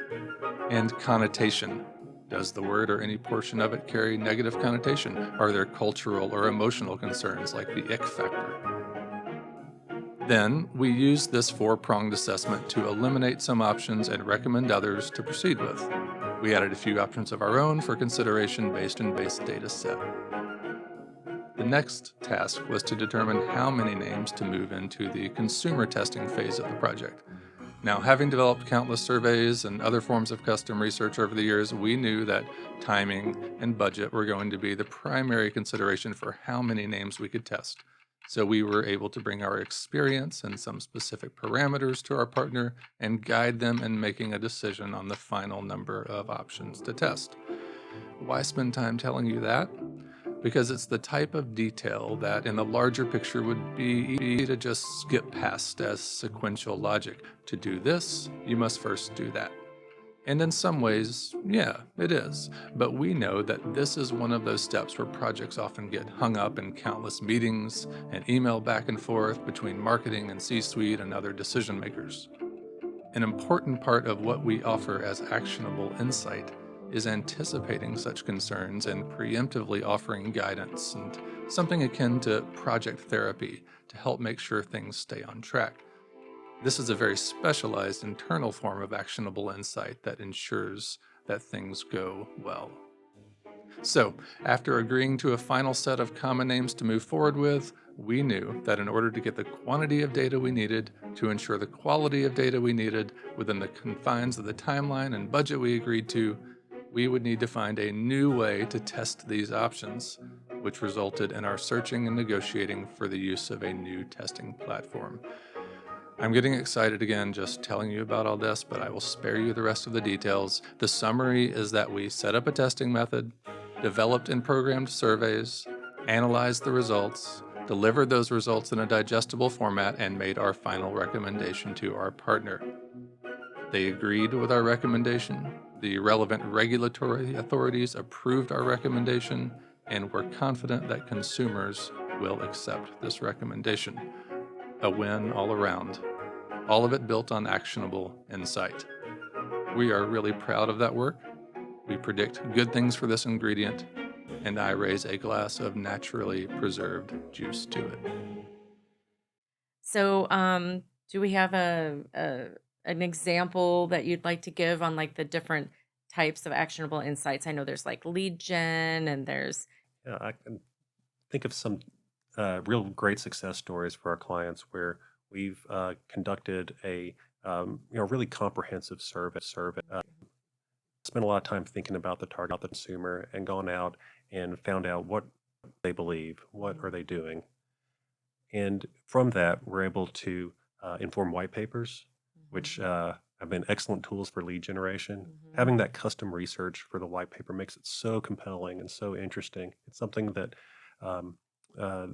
[SPEAKER 4] And connotation. Does the word or any portion of it carry negative connotation? Are there cultural or emotional concerns like the ick factor? Then, we used this 4-pronged assessment to eliminate some options and recommend others to proceed with. We added a few options of our own for consideration based on base data set. The next task was to determine how many names to move into the consumer testing phase of the project. Now, having developed countless surveys and other forms of custom research over the years, we knew that timing and budget were going to be the primary consideration for how many names we could test. So we were able to bring our experience and some specific parameters to our partner and guide them in making a decision on the final number of options to test. Why spend time telling you that? Because it's the type of detail that in the larger picture would be easy to just skip past as sequential logic. To do this, you must first do that. And in some ways, yeah, it is. But we know that this is one of those steps where projects often get hung up in countless meetings and email back and forth between marketing and C-suite and other decision makers. An important part of what we offer as actionable insight is anticipating such concerns and preemptively offering guidance and something akin to project therapy to help make sure things stay on track. This is a very specialized internal form of actionable insight that ensures that things go well. So, after agreeing to a final set of common names to move forward with, we knew that in order to get the quantity of data we needed, to ensure the quality of data we needed within the confines of the timeline and budget we agreed to, we would need to find a new way to test these options, which resulted in our searching and negotiating for the use of a new testing platform. I'm getting excited again just telling you about all this, but I will spare you the rest of the details. The summary is that we set up a testing method, developed and programmed surveys, analyzed the results, delivered those results in a digestible format, and made our final recommendation to our partner. They agreed with our recommendation, the relevant regulatory authorities approved our recommendation, and we're confident that consumers will accept this recommendation. A win all around. All of it built on actionable insight. We are really proud of that work. We predict good things for this ingredient, and I raise a glass of naturally preserved juice to it.
[SPEAKER 1] So, do we have an example that you'd like to give on like the different types of actionable insights? I know there's like lead gen and there's
[SPEAKER 2] Yeah, I can think of some real great success stories for our clients where we've conducted a really comprehensive survey. Spent a lot of time thinking about the target consumer and gone out and found out what they believe, what are they doing, and from that we're able to inform white papers, which have been excellent tools for lead generation. Having that custom research for the white paper makes it so compelling and so interesting. It's something that um, our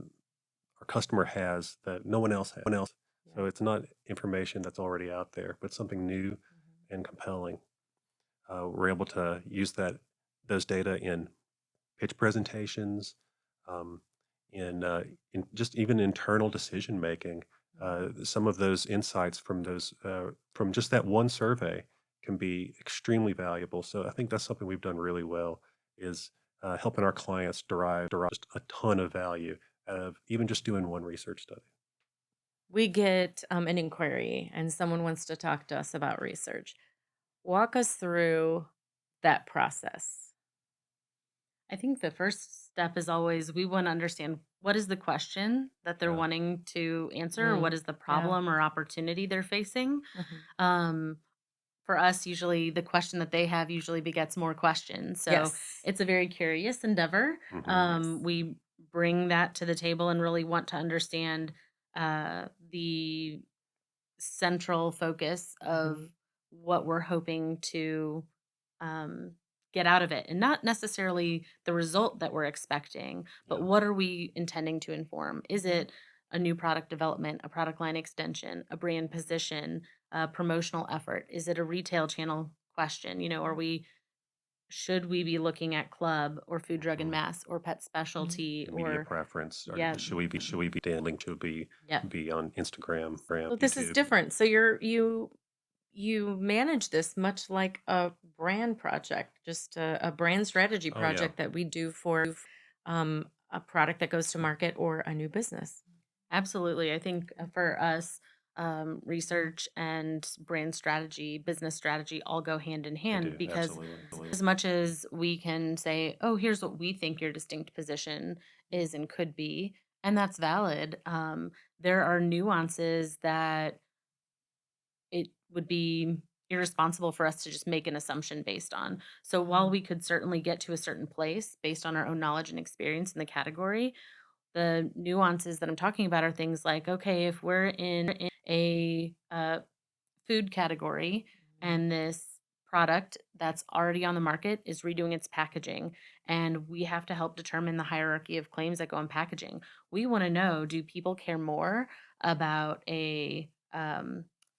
[SPEAKER 2] customer has that no one else has. So it's not information that's already out there, but something new and compelling. We're able to use those data in pitch presentations, um, in just even internal decision making. Some of those insights from just that one survey can be extremely valuable. So I think that's something we've done really well is helping our clients derive just a ton of value out of even just doing one research study.
[SPEAKER 1] we get an inquiry and someone wants to talk to us about research. Walk us through that process.
[SPEAKER 3] I think the first step is always we want to understand what is the question that they're
[SPEAKER 2] Yeah.
[SPEAKER 3] wanting to answer, or
[SPEAKER 1] Mm,
[SPEAKER 3] what is the problem or opportunity they're facing.
[SPEAKER 1] mhm.
[SPEAKER 3] Um, for us, usually the question that they have usually begets more questions. So
[SPEAKER 1] Yes.
[SPEAKER 3] it's a very curious endeavor.
[SPEAKER 1] Yes.
[SPEAKER 3] We bring that to the table and really want to understand the central focus of
[SPEAKER 1] Mhm.
[SPEAKER 3] what we're hoping to um, get out of it, and not necessarily the result that we're expecting, but
[SPEAKER 2] Yeah.
[SPEAKER 3] what are we intending to inform? Is
[SPEAKER 1] Mhm.
[SPEAKER 3] it a new product development, a product line extension, a brand position, a promotional effort? Is it a retail channel question? Are we should we be looking at club or food, drug, and
[SPEAKER 2] Mhm.
[SPEAKER 3] mass or pet specialty
[SPEAKER 2] Media
[SPEAKER 3] or
[SPEAKER 2] preference, or
[SPEAKER 3] yeah,
[SPEAKER 2] should we be link to
[SPEAKER 3] yeah.
[SPEAKER 2] be on Instagram,
[SPEAKER 1] So this is
[SPEAKER 2] YouTube?
[SPEAKER 1] different. So you manage this much like a brand project, just a brand strategy
[SPEAKER 2] Oh yeah,
[SPEAKER 1] project that we do for a product that goes to market or a new business.
[SPEAKER 3] Absolutely. I think for us, research and brand strategy, business strategy all go hand in
[SPEAKER 2] they
[SPEAKER 3] hand
[SPEAKER 2] do
[SPEAKER 3] because
[SPEAKER 2] absolutely.
[SPEAKER 3] as much as we can say, oh, here's what we think your distinct position is and could be, and that's valid, there are nuances that it would be irresponsible for us to just make an assumption based on. So while we could certainly get to a certain place based on our own knowledge and experience in the category, the nuances that I'm talking about are things like, okay, if we're in a food category and this product that's already on the market is redoing its packaging, and we have to help determine the hierarchy of claims that go in packaging, we want to know, do people care more about a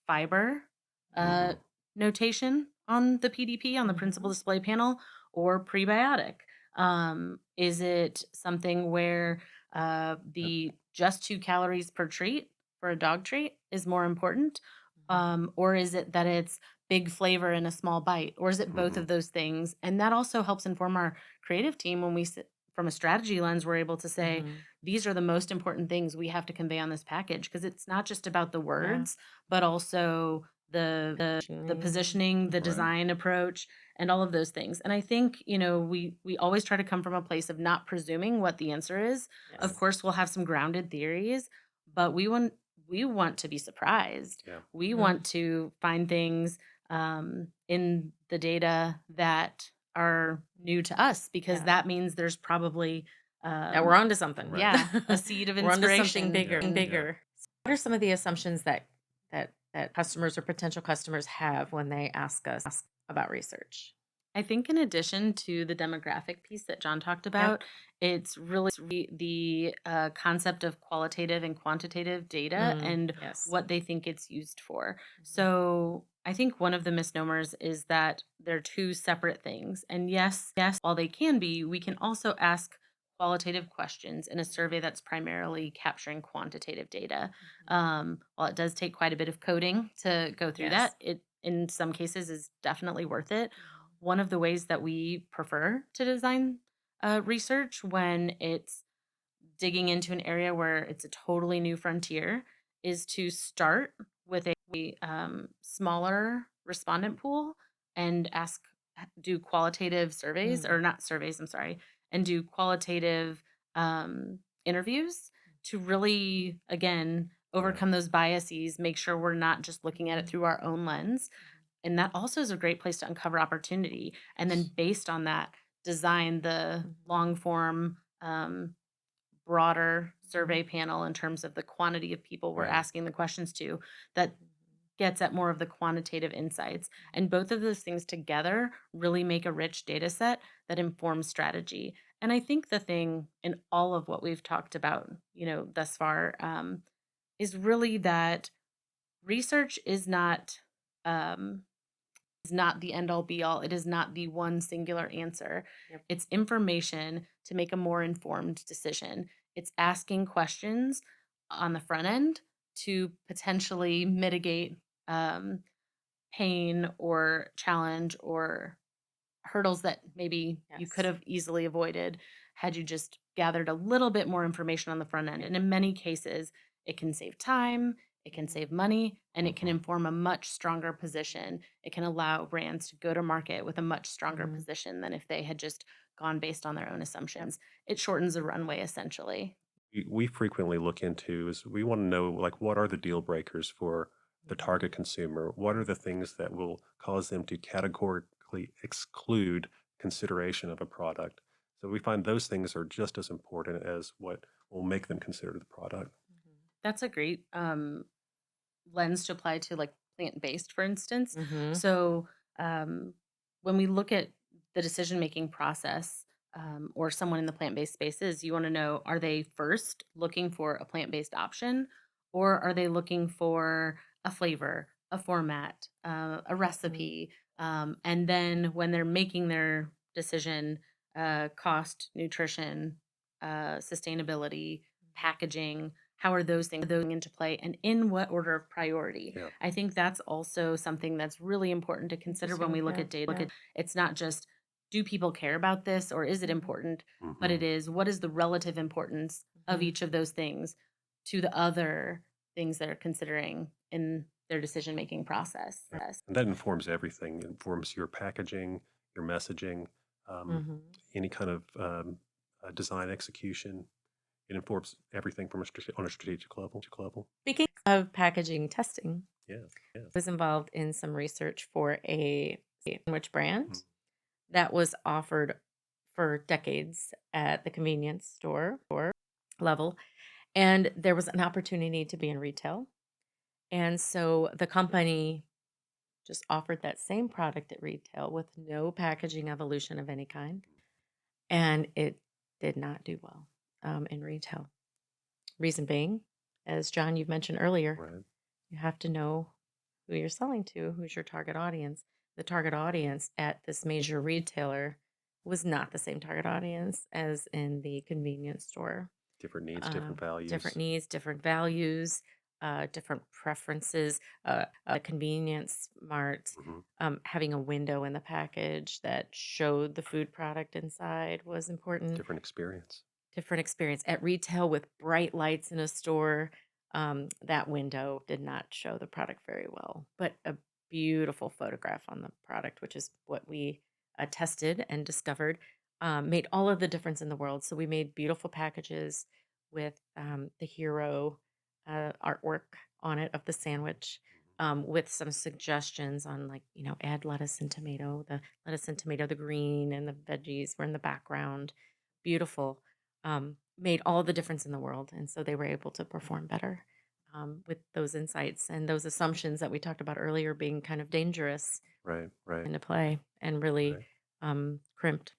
[SPEAKER 3] fiber uh,
[SPEAKER 2] Hmm.
[SPEAKER 3] notation on the PDP, on the principal
[SPEAKER 1] Mhm.
[SPEAKER 3] display panel, or prebiotic? Is it something where the just 2 calories per treat for a dog treat is more important? Or is it that it's big flavor in a small bite? Or is it both
[SPEAKER 2] Hmm.
[SPEAKER 3] of those things? And that also helps inform our creative team when we sit from a strategy lens, we're able to say,
[SPEAKER 1] Mhm.
[SPEAKER 3] these are the most important things we have to convey on this package. Because it's not just about the
[SPEAKER 1] Yeah.
[SPEAKER 3] words, but also the positioning, the
[SPEAKER 2] Right.
[SPEAKER 3] design approach, and all of those things. And I think, we always try to come from a place of not presuming what the answer is. Of
[SPEAKER 1] Yes.
[SPEAKER 3] course, we'll have some grounded theories, but we want to be surprised.
[SPEAKER 2] Yeah.
[SPEAKER 3] We
[SPEAKER 1] Mhm.
[SPEAKER 3] want to find things in the data that are new to us because
[SPEAKER 1] Yeah.
[SPEAKER 3] that means there's probably
[SPEAKER 1] That we're onto something.
[SPEAKER 2] Right.
[SPEAKER 3] yeah, a seed of
[SPEAKER 1] We're onto something
[SPEAKER 3] inspiration.
[SPEAKER 1] bigger
[SPEAKER 2] Yeah.
[SPEAKER 1] and
[SPEAKER 2] Yeah.
[SPEAKER 1] bigger. What are some of the assumptions that customers or potential customers have when they ask us about research?
[SPEAKER 3] I think in addition to the demographic piece that John talked about, it's really the concept of qualitative and quantitative data and
[SPEAKER 1] Yes.
[SPEAKER 3] what they think it's used for.
[SPEAKER 1] Mhm.
[SPEAKER 3] So I think one of the misnomers is that they're two separate things. And yes, while they can be, we can also ask qualitative questions in a survey that's primarily capturing quantitative data. While it does take quite a bit of coding to go through
[SPEAKER 1] Yes.
[SPEAKER 3] that, it in some cases is definitely worth it.
[SPEAKER 1] Mhm.
[SPEAKER 3] One of the ways that we prefer to design research when it's digging into an area where it's a totally new frontier is to start with a smaller respondent pool and do qualitative surveys, or not surveys, I'm sorry, and do qualitative interviews to really, again,
[SPEAKER 2] Right.
[SPEAKER 3] overcome those biases, make sure we're not just looking at it through our own lens. And that also is a great place to uncover opportunity. And then based on that, design the long form, broader survey panel in terms of the quantity of people we're
[SPEAKER 2] Right.
[SPEAKER 3] asking the questions to that gets at more of the quantitative insights. And both of those things together really make a rich data set that informs strategy. And I think the thing in all of what we've talked about, thus far, is really that research is not the end all be all. It is not the one singular answer.
[SPEAKER 1] Yep.
[SPEAKER 3] It's information to make a more informed decision. It's asking questions on the front end to potentially mitigate um, pain or challenge or hurdles that maybe you could
[SPEAKER 1] Yes.
[SPEAKER 3] have easily avoided had you just gathered a little bit more information on the front end. And in many cases, it can save time, it can save money, and it can
[SPEAKER 2] Mhm.
[SPEAKER 3] inform a much stronger position. It can allow brands to go to market with a much stronger
[SPEAKER 1] Mhm.
[SPEAKER 3] position than if they had just gone based on their own assumptions. It shortens the runway essentially.
[SPEAKER 2] We frequently look into is we want to know like what are the deal breakers for the target consumer? What are the things that will cause them to categorically exclude consideration of a product? So we find those things are just as important as what will make them consider the product.
[SPEAKER 3] That's a great lens to apply to like plant-based, for instance.
[SPEAKER 1] Mhm.
[SPEAKER 3] So um, when we look at the decision-making process, or someone in the plant-based spaces, you want to know, are they first looking for a plant-based option, or are they looking for a flavor, a format, a recipe? And then when they're making their decision, cost, nutrition, sustainability, packaging, how are those things going into play and in what order of priority?
[SPEAKER 2] Yeah.
[SPEAKER 3] I think that's also something that's really important to consider when
[SPEAKER 1] Interesting.
[SPEAKER 3] we look
[SPEAKER 1] Yeah.
[SPEAKER 3] at data.
[SPEAKER 1] Yeah.
[SPEAKER 3] It's not just, do people care about this or is it important? But
[SPEAKER 2] Hmm.
[SPEAKER 3] it is, what is the relative importance of
[SPEAKER 1] Mhm.
[SPEAKER 3] each of those things to the other things they're considering in their decision making process?
[SPEAKER 2] And that informs everything. It informs your packaging, your messaging, um,
[SPEAKER 1] Mhm.
[SPEAKER 2] any kind of design execution. It informs everything from on a strategic level.
[SPEAKER 1] Speaking of packaging testing,
[SPEAKER 2] Yeah.
[SPEAKER 1] I was involved in some research for a sandwich brand
[SPEAKER 2] Mhm.
[SPEAKER 1] that was offered for decades at the convenience store level. And there was an opportunity to be in retail. And so the company just offered that same product at retail with no packaging evolution of any kind. And it did not do well in retail. Reason being, as John, you've mentioned earlier,
[SPEAKER 2] Right.
[SPEAKER 1] you have to know who you're selling to, who's your target audience. The target audience at this major retailer was not the same target audience as in the convenience store.
[SPEAKER 2] Different needs, different
[SPEAKER 1] Different
[SPEAKER 2] values.
[SPEAKER 1] needs, different values, different preferences. Convenience mart
[SPEAKER 2] Hmm.
[SPEAKER 1] having a window in the package that showed the food product inside was important.
[SPEAKER 2] Different experience.
[SPEAKER 1] Different experience at retail with bright lights in a store. That window did not show the product very well, but a beautiful photograph on the product, which is what we tested and discovered, made all of the difference in the world. So we made beautiful packages with the hero artwork on it of the sandwich. With some suggestions on, like, add lettuce and tomato. The lettuce and tomato, the green and the veggies were in the background. Beautiful. Made all the difference in the world. And so they were able to perform better with those insights and those assumptions that we talked about earlier being kind of dangerous
[SPEAKER 2] Right. Right.
[SPEAKER 1] into play and really
[SPEAKER 2] Right.
[SPEAKER 1] crimped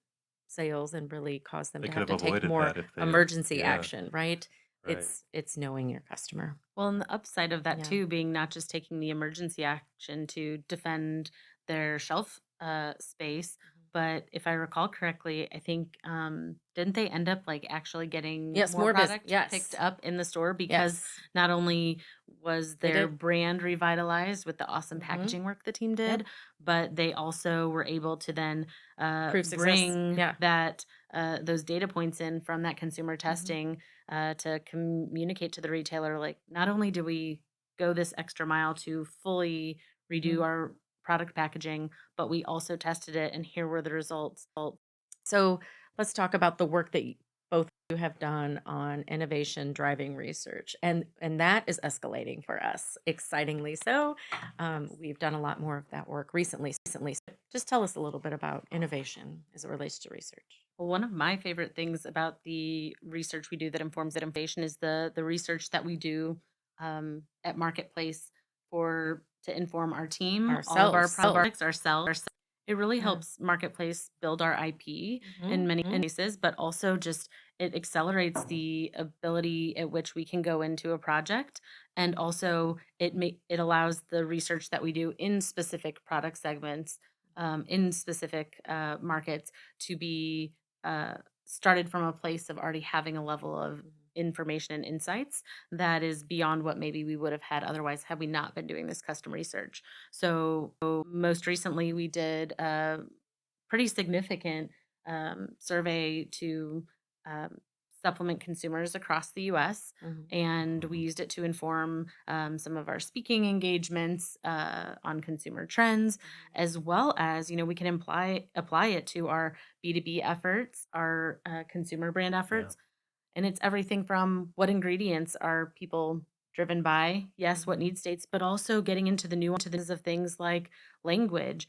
[SPEAKER 1] sales and really caused them
[SPEAKER 2] They
[SPEAKER 1] to
[SPEAKER 2] could
[SPEAKER 1] have
[SPEAKER 2] have
[SPEAKER 1] to take
[SPEAKER 2] avoided
[SPEAKER 1] more
[SPEAKER 2] that if they had,
[SPEAKER 1] emergency
[SPEAKER 2] yeah,
[SPEAKER 1] action, right?
[SPEAKER 2] right.
[SPEAKER 1] It's knowing your customer.
[SPEAKER 3] Well, and the upside of that
[SPEAKER 1] Yeah.
[SPEAKER 3] too being not just taking the emergency action to defend their shelf space, but if I recall correctly, I think didn't they end up like actually getting
[SPEAKER 1] Yes,
[SPEAKER 3] more
[SPEAKER 1] more business.
[SPEAKER 3] product picked
[SPEAKER 1] Yes.
[SPEAKER 3] up in the store because
[SPEAKER 1] Yes.
[SPEAKER 3] not only was
[SPEAKER 1] They
[SPEAKER 3] their
[SPEAKER 1] did.
[SPEAKER 3] brand revitalized with the awesome
[SPEAKER 1] Hmm.
[SPEAKER 3] packaging work the team
[SPEAKER 1] Yep.
[SPEAKER 3] did, but they also were able to then
[SPEAKER 1] Prove success.
[SPEAKER 3] bring
[SPEAKER 1] Yeah.
[SPEAKER 3] that those data points in from that consumer
[SPEAKER 1] Hmm.
[SPEAKER 3] testing to communicate to the retailer, like, not only do we go this extra mile to fully redo
[SPEAKER 1] Hmm.
[SPEAKER 3] our product packaging, but we also tested it and here were the results.
[SPEAKER 1] So let's talk about the work that both of you have done on innovation driving research, and that is escalating for us, excitingly so. We've done a lot more of that work recently. So just tell us a little bit about innovation as it relates to research.
[SPEAKER 3] Well, one of my favorite things about the research we do that informs innovation is the research that we do at Marketplace for to inform our team, all of our
[SPEAKER 1] Ourselves.
[SPEAKER 3] products, ourselves. It really
[SPEAKER 1] Yeah.
[SPEAKER 3] helps Marketplace build our IP in
[SPEAKER 1] Hmm.
[SPEAKER 3] many cases, but also just it accelerates the ability at which we can go into a project, and also it allows the research that we do in specific product segments, in specific markets to be uh, started from a place of already having a level of information and insights that is beyond what maybe we would have had otherwise had we not been doing this custom research. So most recently, we did a pretty significant survey to um, supplement consumers across the U.S.
[SPEAKER 1] Hmm.
[SPEAKER 3] And we used it to inform some of our speaking engagements on consumer trends, as well as we can apply it to our B2B efforts, our consumer brand
[SPEAKER 2] Yeah.
[SPEAKER 3] efforts, and it's everything from what ingredients are people driven by, yes, what
[SPEAKER 1] Hmm.
[SPEAKER 3] need states, but also getting into the nuances of things like language.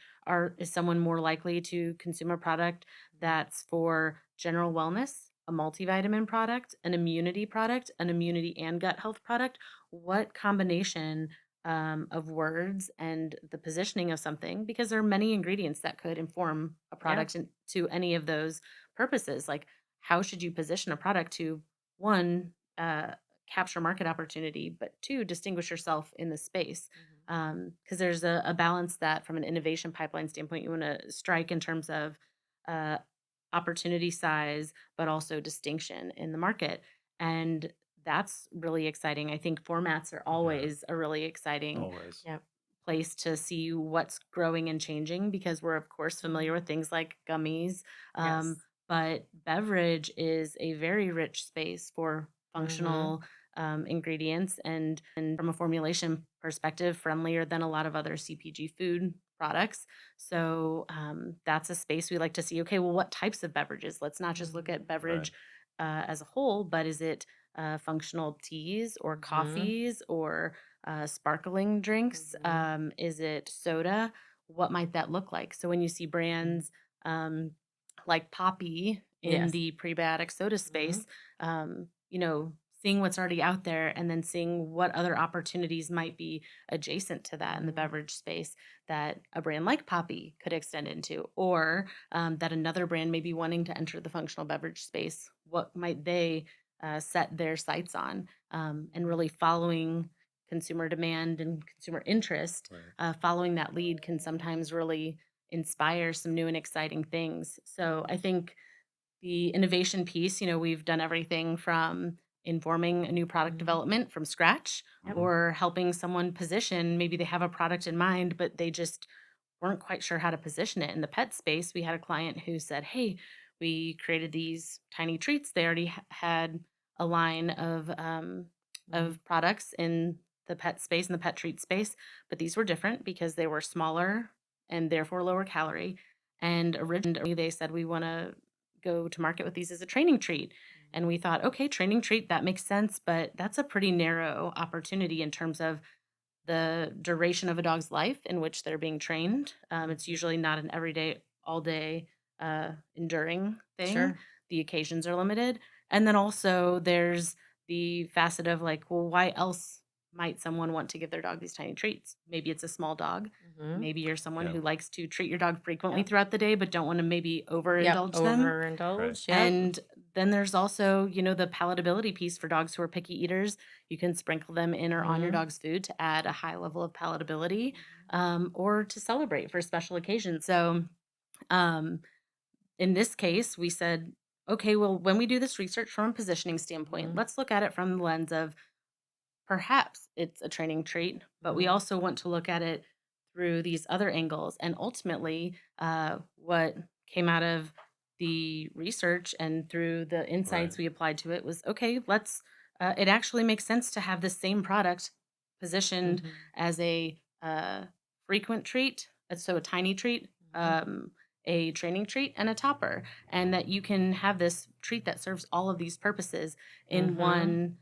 [SPEAKER 3] Is someone more likely to consume a product that's for general wellness, a multivitamin product, an immunity and gut health product? What combination of words and the positioning of something, because there are many ingredients that could inform a
[SPEAKER 1] Yeah.
[SPEAKER 3] product to any of those purposes. Like, how should you position a product to, one, capture market opportunity, but two, distinguish yourself in the space? Because there's a balance that, from an innovation pipeline standpoint, you want to strike in terms of uh, opportunity size, but also distinction in the market. And that's really exciting. I think formats are
[SPEAKER 2] Yeah.
[SPEAKER 3] always a really exciting
[SPEAKER 2] Always.
[SPEAKER 1] Yep.
[SPEAKER 3] place to see what's growing and changing, because we're of course familiar with things like gummies,
[SPEAKER 1] Yes.
[SPEAKER 3] but beverage is a very rich space for
[SPEAKER 1] Hmm.
[SPEAKER 3] functional ingredients, and from a formulation perspective, friendlier than a lot of other CPG food products. So that's a space we like to see. Okay, well, what types of beverages? Let's not just look at
[SPEAKER 2] Right.
[SPEAKER 3] beverage as a whole, but is it functional teas or
[SPEAKER 1] Hmm.
[SPEAKER 3] coffees or sparkling drinks?
[SPEAKER 1] Hmm.
[SPEAKER 3] Is it soda? What might that look like? So when you see brands um, like Poppy in
[SPEAKER 1] Yes.
[SPEAKER 3] the prebiotic soda
[SPEAKER 1] Hmm.
[SPEAKER 3] space, seeing what's already out there and then seeing what other opportunities might be adjacent to that in the
[SPEAKER 1] Hmm.
[SPEAKER 3] beverage space that a brand like Poppy could extend into, or that another brand may be wanting to enter the functional beverage space. What might they set their sights on, and really following consumer demand and consumer interest,
[SPEAKER 2] Right.
[SPEAKER 3] following that lead can sometimes really inspire some new and exciting things. So I
[SPEAKER 1] Hmm.
[SPEAKER 3] think the innovation piece, we've done everything from informing a new product
[SPEAKER 1] Hmm.
[SPEAKER 3] development from scratch,
[SPEAKER 1] Yep.
[SPEAKER 2] Hmm.
[SPEAKER 3] or helping someone position. Maybe they have a product in mind, but they just weren't quite sure how to position it. In the pet space, we had a client who said, "Hey, we created these tiny treats. They already had a line
[SPEAKER 1] Hmm.
[SPEAKER 3] of products in the pet space, in the pet treat space, but these were different because they were smaller and therefore lower calorie. And originally, they said, we want to go to market with these as a training treat." And we thought, okay, training treat, that makes sense, but that's a pretty narrow opportunity in terms of the duration of a dog's life in which they're being trained. It's
[SPEAKER 1] Hmm.
[SPEAKER 3] usually not an everyday, all day enduring thing.
[SPEAKER 1] Sure.
[SPEAKER 3] The occasions are limited. And then also there's the facet of, like, well, why else might someone want to give their dog these tiny treats? Maybe it's a small dog.
[SPEAKER 1] Mhm.
[SPEAKER 3] Maybe you're someone
[SPEAKER 2] Yeah.
[SPEAKER 3] who likes to treat your dog frequently
[SPEAKER 1] Yep.
[SPEAKER 3] throughout the day, but don't want to maybe
[SPEAKER 1] Yep.
[SPEAKER 3] overindulge them.
[SPEAKER 2] Right.
[SPEAKER 1] Overindulge. Yep.
[SPEAKER 3] And then there's also, the palatability piece for dogs who are picky eaters. You can sprinkle them in or on your
[SPEAKER 1] Mhm.
[SPEAKER 3] dog's food to add a high level of palatability,
[SPEAKER 1] Mhm.
[SPEAKER 3] or to celebrate for special occasions. So, um, in this case, we said, okay, well, when we do this research from a positioning standpoint,
[SPEAKER 1] Mhm.
[SPEAKER 3] let's look at it from the lens of perhaps it's a training trait, but we
[SPEAKER 1] Mhm.
[SPEAKER 3] also want to look at it through these other angles. And ultimately, what came out of the research and through the
[SPEAKER 2] Right.
[SPEAKER 3] insights we applied to it was okay, it actually makes sense to have the same product positioned
[SPEAKER 1] Mhm.
[SPEAKER 3] as a frequent treat, so a tiny treat,
[SPEAKER 1] Mhm.
[SPEAKER 3] a training treat, and a topper. And that you can have this treat that serves all of these purposes in
[SPEAKER 1] Mhm.
[SPEAKER 3] one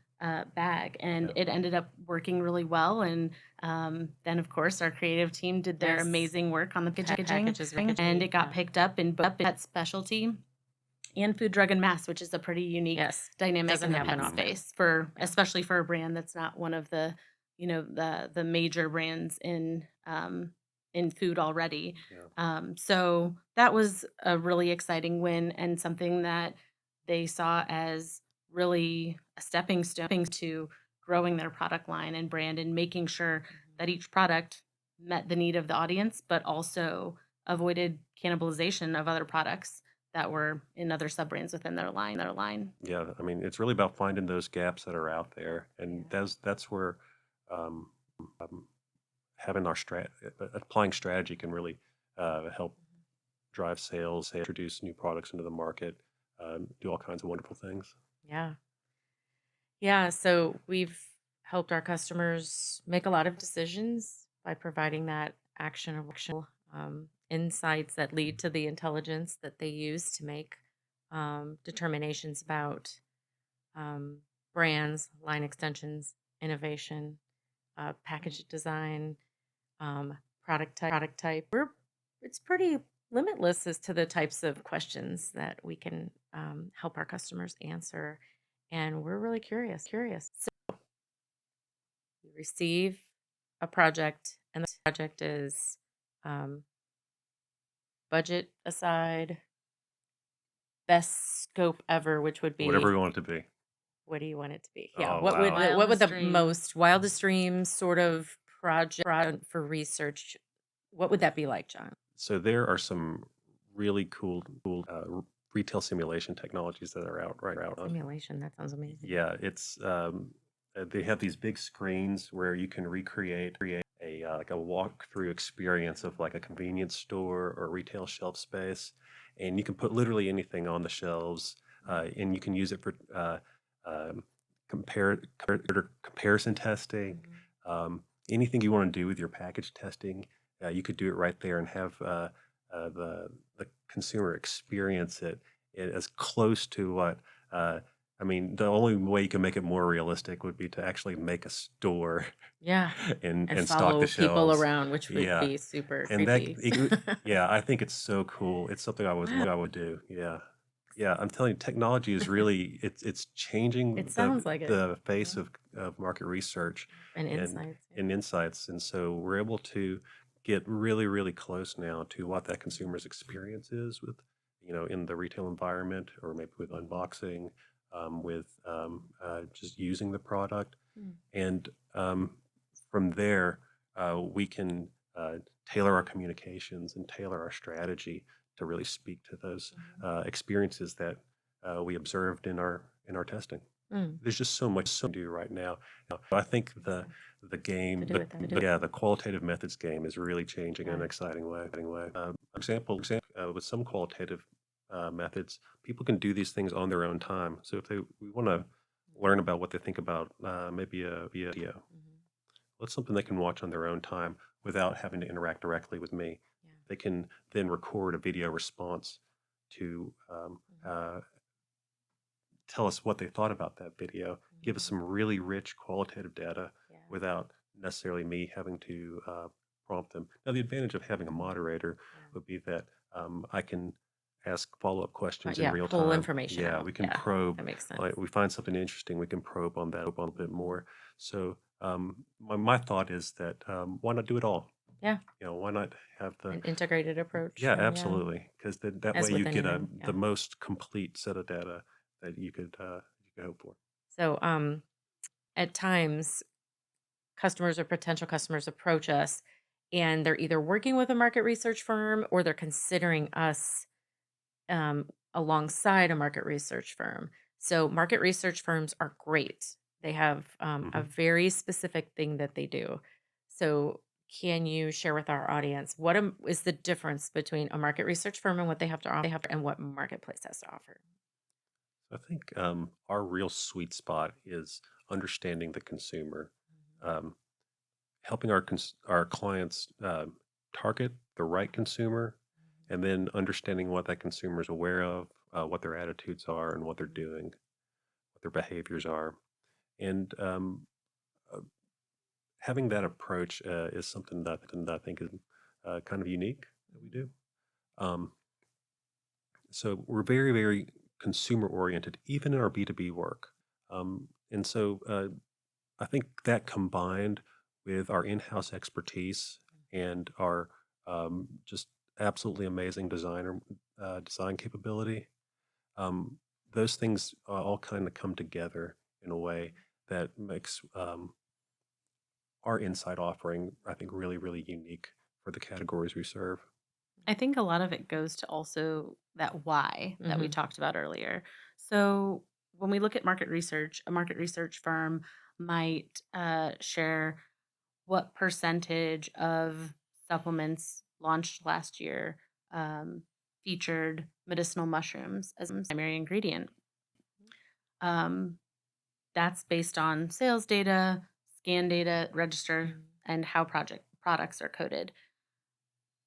[SPEAKER 3] bag. And
[SPEAKER 2] Yeah.
[SPEAKER 3] it ended up working really well. And then, of course, our creative team did their
[SPEAKER 1] Yes.
[SPEAKER 3] amazing work on the packaging,
[SPEAKER 1] Packages,
[SPEAKER 3] and it got
[SPEAKER 1] yeah.
[SPEAKER 3] picked up in both pet specialty and food, drug, and mass, which is a pretty unique
[SPEAKER 1] Yes.
[SPEAKER 3] dynamic
[SPEAKER 1] Doesn't
[SPEAKER 3] in the
[SPEAKER 1] happen
[SPEAKER 3] pet
[SPEAKER 1] often.
[SPEAKER 3] space
[SPEAKER 1] Yeah.
[SPEAKER 3] especially for a brand that's not one of the, the major brands in food already.
[SPEAKER 2] Yeah.
[SPEAKER 3] So that was a really exciting win and something that they saw as really a stepping stone to growing their product line and brand and making sure that each product met the need of the audience, but also avoided cannibalization of other products that were in other sub brands within their line.
[SPEAKER 2] Yeah. I mean, it's really about finding those gaps that are out there, and
[SPEAKER 1] Yeah.
[SPEAKER 2] that's where um, um, having our applying strategy can really help drive sales, introduce new products into the market, do all kinds of wonderful things.
[SPEAKER 1] Yeah. Yeah. So we've helped our customers make a lot of decisions by providing that actionable insights that lead to the intelligence that they use to make determinations about um, brands, line extensions, innovation, package design, product type. It's pretty limitless as to the types of questions that we can help our customers answer, and we're really curious. So we receive a project, and the project is um, budget aside, best scope ever, which would
[SPEAKER 2] Whatever
[SPEAKER 1] be,
[SPEAKER 2] we want it to be.
[SPEAKER 1] what do you want it to be? Yeah,
[SPEAKER 2] Oh wow.
[SPEAKER 1] what would
[SPEAKER 3] Wildest
[SPEAKER 1] the
[SPEAKER 3] dreams.
[SPEAKER 1] most wildest dreams sort of project for research? What would that be like, John?
[SPEAKER 2] So there are some really cool retail simulation technologies that are out right now.
[SPEAKER 1] Simulation. That sounds amazing.
[SPEAKER 2] Yeah, it's they have these big screens where you can create a like a walkthrough experience of like a convenience store or retail shelf space, and you can put literally anything on the shelves, and you can use it for um, comparison testing,
[SPEAKER 1] Mhm.
[SPEAKER 2] anything you want to do with your package testing. You could do it right there and have the consumer experience it as close to what. I mean, the only way you can make it more realistic would be to actually make a store
[SPEAKER 1] Yeah.
[SPEAKER 2] and
[SPEAKER 1] And
[SPEAKER 2] stock
[SPEAKER 1] follow
[SPEAKER 2] the
[SPEAKER 1] people
[SPEAKER 2] shelves.
[SPEAKER 1] around, which would
[SPEAKER 2] Yeah,
[SPEAKER 1] be super
[SPEAKER 2] and
[SPEAKER 1] creepy.
[SPEAKER 2] yeah, I think it's so cool. It's something I would do. Yeah, yeah. I'm telling you, technology is really it's changing
[SPEAKER 1] It sounds like it.
[SPEAKER 2] the face
[SPEAKER 1] Yeah.
[SPEAKER 2] of market research
[SPEAKER 1] And
[SPEAKER 2] and
[SPEAKER 1] insights. Yeah.
[SPEAKER 2] insights, and so we're able to get really close now to what that consumer's experience is with in the retail environment, or maybe with unboxing, with just using the product,
[SPEAKER 1] Mm.
[SPEAKER 2] and from there we can tailor our communications and tailor our strategy to really speak to those
[SPEAKER 1] Mhm.
[SPEAKER 2] experiences that we observed in our testing.
[SPEAKER 1] Mm.
[SPEAKER 2] There's just so much to do right now. I think
[SPEAKER 1] Makes sense.
[SPEAKER 2] the game,
[SPEAKER 1] To do it then.
[SPEAKER 2] yeah, the qualitative methods game is really changing in an
[SPEAKER 1] Yeah.
[SPEAKER 2] exciting way. For example, with some qualitative methods, people can do these things on their own time. So if we want to learn about what they think about maybe a video,
[SPEAKER 1] Mhm.
[SPEAKER 2] what's something they can watch on their own time without having to interact directly with me.
[SPEAKER 1] Yeah.
[SPEAKER 2] They can then record a video response to
[SPEAKER 1] Mhm.
[SPEAKER 2] tell us what they thought about that video, give us
[SPEAKER 1] Mhm.
[SPEAKER 2] some really rich qualitative data
[SPEAKER 1] Yeah.
[SPEAKER 2] without necessarily me having to prompt them. Now, the advantage of having a moderator
[SPEAKER 1] Yeah.
[SPEAKER 2] would be that I can ask follow-up questions in
[SPEAKER 1] Yeah.
[SPEAKER 2] real
[SPEAKER 1] Pull
[SPEAKER 2] time.
[SPEAKER 1] information
[SPEAKER 2] Yeah,
[SPEAKER 1] out.
[SPEAKER 2] we can
[SPEAKER 1] Yeah.
[SPEAKER 2] probe.
[SPEAKER 1] That makes sense.
[SPEAKER 2] Like we find something interesting, we can probe on that a little bit more. So my thought is that why not do it all?
[SPEAKER 1] Yeah.
[SPEAKER 2] Why not have the
[SPEAKER 1] An integrated approach.
[SPEAKER 2] yeah,
[SPEAKER 1] Then, yeah.
[SPEAKER 2] absolutely, because that
[SPEAKER 1] As
[SPEAKER 2] way
[SPEAKER 1] with
[SPEAKER 2] you get
[SPEAKER 1] anything.
[SPEAKER 2] the
[SPEAKER 1] Yeah.
[SPEAKER 2] most complete set of data that you could hope for.
[SPEAKER 1] So, at times, customers or potential customers approach us and they're either working with a market research firm or they're considering us alongside a market research firm. So, market research firms are great. They have a
[SPEAKER 2] Hmm.
[SPEAKER 1] very specific thing that they do. So, can you share with our audience is the difference between a market research firm and what they have to offer and what Marketplace has to offer?
[SPEAKER 2] I think our real sweet spot is understanding the consumer, um, helping our clients target the right consumer, and then understanding what that consumer is aware of, what their attitudes are, and what they're doing, what their behaviors are, and uh, having that approach is something that I think is kind of unique that we do. Um, so we're very, very consumer oriented, even in our B2B work. And so I think that combined with our in-house expertise and our just absolutely amazing design capability, um, those things all kind of come together in a way that makes our insight offering, I think, really, really unique for the categories we serve.
[SPEAKER 3] I think a lot of it goes to also that why that we
[SPEAKER 1] Hmm.
[SPEAKER 3] talked about earlier. So when we look at market research, a market research firm might share what percentage of supplements launched last year um, featured medicinal mushrooms as a primary ingredient. Um, that's based on sales data, scan data, register, and how project products are coded.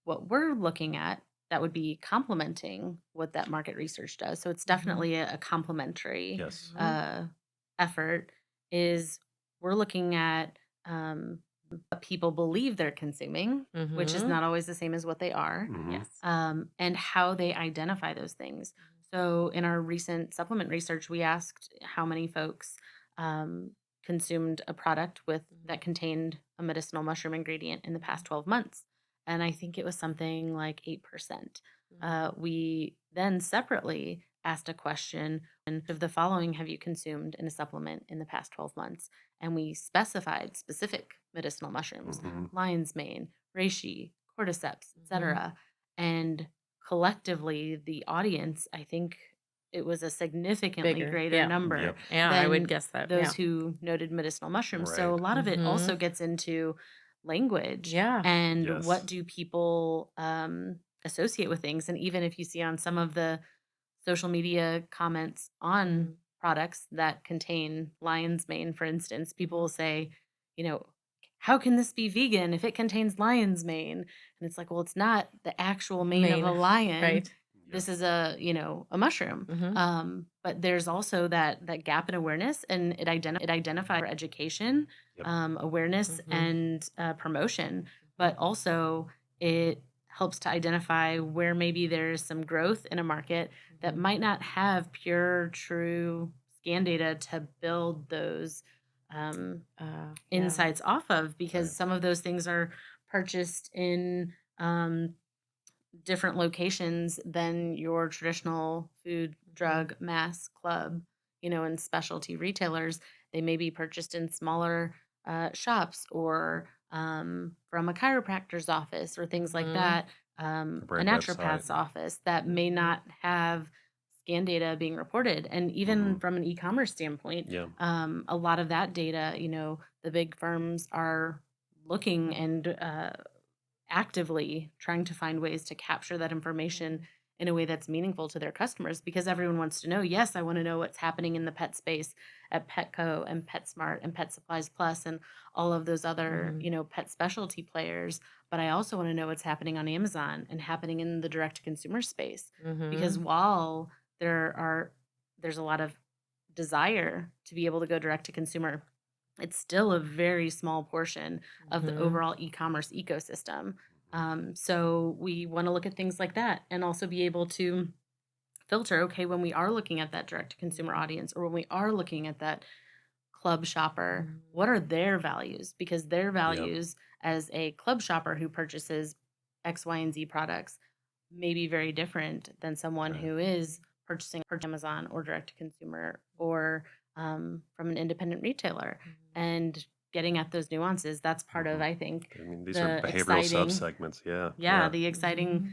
[SPEAKER 3] What we're looking at that would be complementing what that market research does. So it's
[SPEAKER 1] Hmm.
[SPEAKER 3] definitely a complementary
[SPEAKER 2] Yes.
[SPEAKER 3] uh, effort. Is we're looking at what people believe they're consuming, which is
[SPEAKER 1] Hmm.
[SPEAKER 3] not always the same as what they are,
[SPEAKER 2] Hmm.
[SPEAKER 1] Yes.
[SPEAKER 3] and how they identify those things. So in our recent supplement research, we asked how many folks um, consumed a product with that contained a medicinal mushroom ingredient in the past 12 months, and I think it was something like 8%. We then separately asked a question of the following have you consumed in a supplement in the past 12 months? And we specified specific medicinal mushrooms,
[SPEAKER 2] Hmm.
[SPEAKER 3] lion's mane, reishi, cordyceps,
[SPEAKER 1] Hmm.
[SPEAKER 3] etc. And collectively, the audience, I think it was a significantly
[SPEAKER 1] Bigger.
[SPEAKER 3] greater
[SPEAKER 1] Yeah.
[SPEAKER 3] number
[SPEAKER 2] Yep.
[SPEAKER 1] Yeah, I would
[SPEAKER 3] than
[SPEAKER 1] guess that.
[SPEAKER 3] those
[SPEAKER 1] Yeah.
[SPEAKER 3] who noted medicinal mushrooms. So
[SPEAKER 2] Right.
[SPEAKER 3] a lot of it
[SPEAKER 1] Hmm.
[SPEAKER 3] also gets into language
[SPEAKER 1] Yeah.
[SPEAKER 3] and
[SPEAKER 2] Yes.
[SPEAKER 3] what do people associate with things. And even if you see on some of the social media comments on
[SPEAKER 1] Mhm.
[SPEAKER 3] products that contain lion's mane, for instance, people
[SPEAKER 1] Mhm.
[SPEAKER 3] will say, you know, how can this be vegan if it contains lion's mane? And it's like, well, it's not the actual mane of a
[SPEAKER 1] Maine.
[SPEAKER 3] lion.
[SPEAKER 1] Right.
[SPEAKER 2] Yeah.
[SPEAKER 3] This is a, a mushroom.
[SPEAKER 1] Hmm.
[SPEAKER 3] But there's also that gap in awareness, and it identifies education,
[SPEAKER 2] Yep.
[SPEAKER 3] awareness,
[SPEAKER 1] Hmm.
[SPEAKER 3] and promotion. But also it helps to identify where maybe there's some growth in a market that
[SPEAKER 1] Hmm.
[SPEAKER 3] might not have pure, true scan data to build those
[SPEAKER 1] Yeah.
[SPEAKER 3] insights off of,
[SPEAKER 2] Right.
[SPEAKER 3] because some of those things are purchased in different locations than your traditional food,
[SPEAKER 1] Hmm.
[SPEAKER 3] drug, mass, club, and specialty retailers. They may be purchased in smaller shops or from a chiropractor's office or things like
[SPEAKER 1] Hmm.
[SPEAKER 3] that,
[SPEAKER 2] A
[SPEAKER 3] a
[SPEAKER 2] brand website.
[SPEAKER 3] naturopath's office that may
[SPEAKER 1] Hmm.
[SPEAKER 3] not have scan data being reported. And even
[SPEAKER 2] Hmm.
[SPEAKER 3] from an e-commerce standpoint,
[SPEAKER 2] Yeah.
[SPEAKER 3] a lot of that data, the big firms are looking and actively trying to find ways to capture that information in a way that's meaningful to their customers, because everyone wants to know. Yes, I want to know what's happening in the pet space at Petco and PetSmart and Pet Supplies Plus and all of those other,
[SPEAKER 1] Hmm.
[SPEAKER 3] pet specialty players. But I also want to know what's happening on Amazon and happening in the direct to consumer space. Because
[SPEAKER 1] Hmm.
[SPEAKER 3] while there's a lot of desire to be able to go direct to consumer, it's still a very small portion of the
[SPEAKER 1] Hmm.
[SPEAKER 3] overall e-commerce ecosystem. So we want to look at things like that and also be able to filter, okay, when we are looking at that direct to consumer audience, or when we are looking at that club shopper, what are their values? Because their values as a club shopper who purchases X, Y, and Z products may be very different than someone
[SPEAKER 2] Right.
[SPEAKER 3] who is purchasing Amazon or direct to consumer or from an independent retailer. And getting at those nuances, that's part of, I think,
[SPEAKER 2] I mean, these
[SPEAKER 3] the
[SPEAKER 2] are behavioral
[SPEAKER 3] exciting,
[SPEAKER 2] subsegments. Yeah.
[SPEAKER 3] the exciting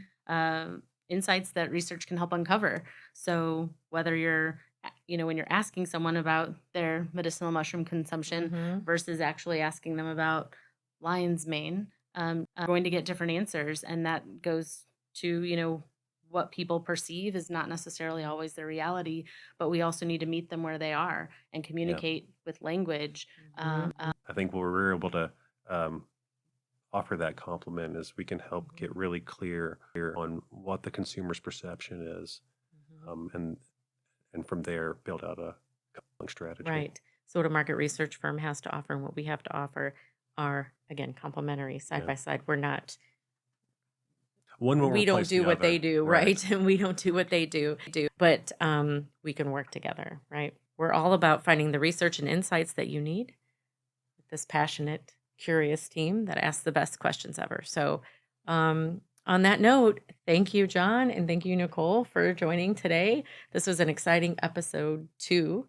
[SPEAKER 3] insights that research can help uncover. So whether you're, when you're asking someone about their medicinal mushroom consumption versus actually asking them about lion's mane, going to get different answers. And that goes to, what people perceive is not necessarily always their reality, but we also need to meet them where they are and communicate with language.
[SPEAKER 2] I think where we're able to offer that complement is we can help get really clear on what the consumer's perception is, and from there build out a compelling strategy.
[SPEAKER 1] Right. So what a market research firm has to offer and what we have to offer are, again, complementary, side by side. We're not,
[SPEAKER 2] One will
[SPEAKER 1] we don't
[SPEAKER 2] replace
[SPEAKER 1] do
[SPEAKER 2] the
[SPEAKER 1] what they
[SPEAKER 2] other.
[SPEAKER 1] do, right? And we don't do what they do. But we can work together, right? We're all about finding the research and insights that you need. This passionate, curious team that asks the best questions ever. So on that note, thank you, John, and thank you, Nicole, for joining today. This was an exciting episode 2.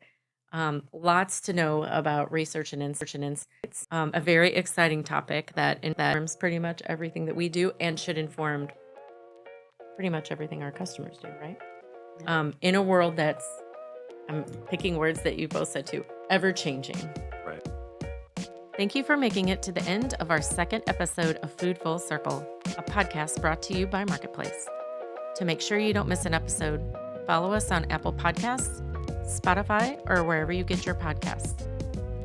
[SPEAKER 1] Lots to know about research and insights. A very exciting topic that informs pretty much everything that we do and should inform pretty much everything our customers do, right? In a world that's, I'm picking words that you both said too, ever changing.
[SPEAKER 2] Right.
[SPEAKER 1] Thank you for making it to the end of our second episode of Food Full Circle, a podcast brought to you by Marketplace. To make sure you don't miss an episode, follow us on Apple Podcasts, Spotify, or wherever you get your podcasts.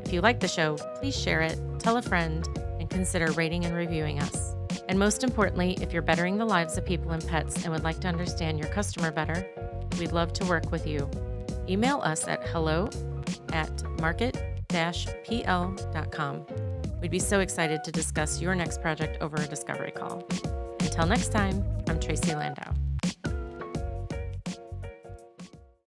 [SPEAKER 1] If you like the show, please share it, tell a friend, and consider rating and reviewing us. And most importantly, if you're bettering the lives of people and pets and would like to understand your customer better, we'd love to work with you. Email us at hello@market-pl.com. We'd be so excited to discuss your next project over a discovery call. Until next time, I'm Tracy Landau.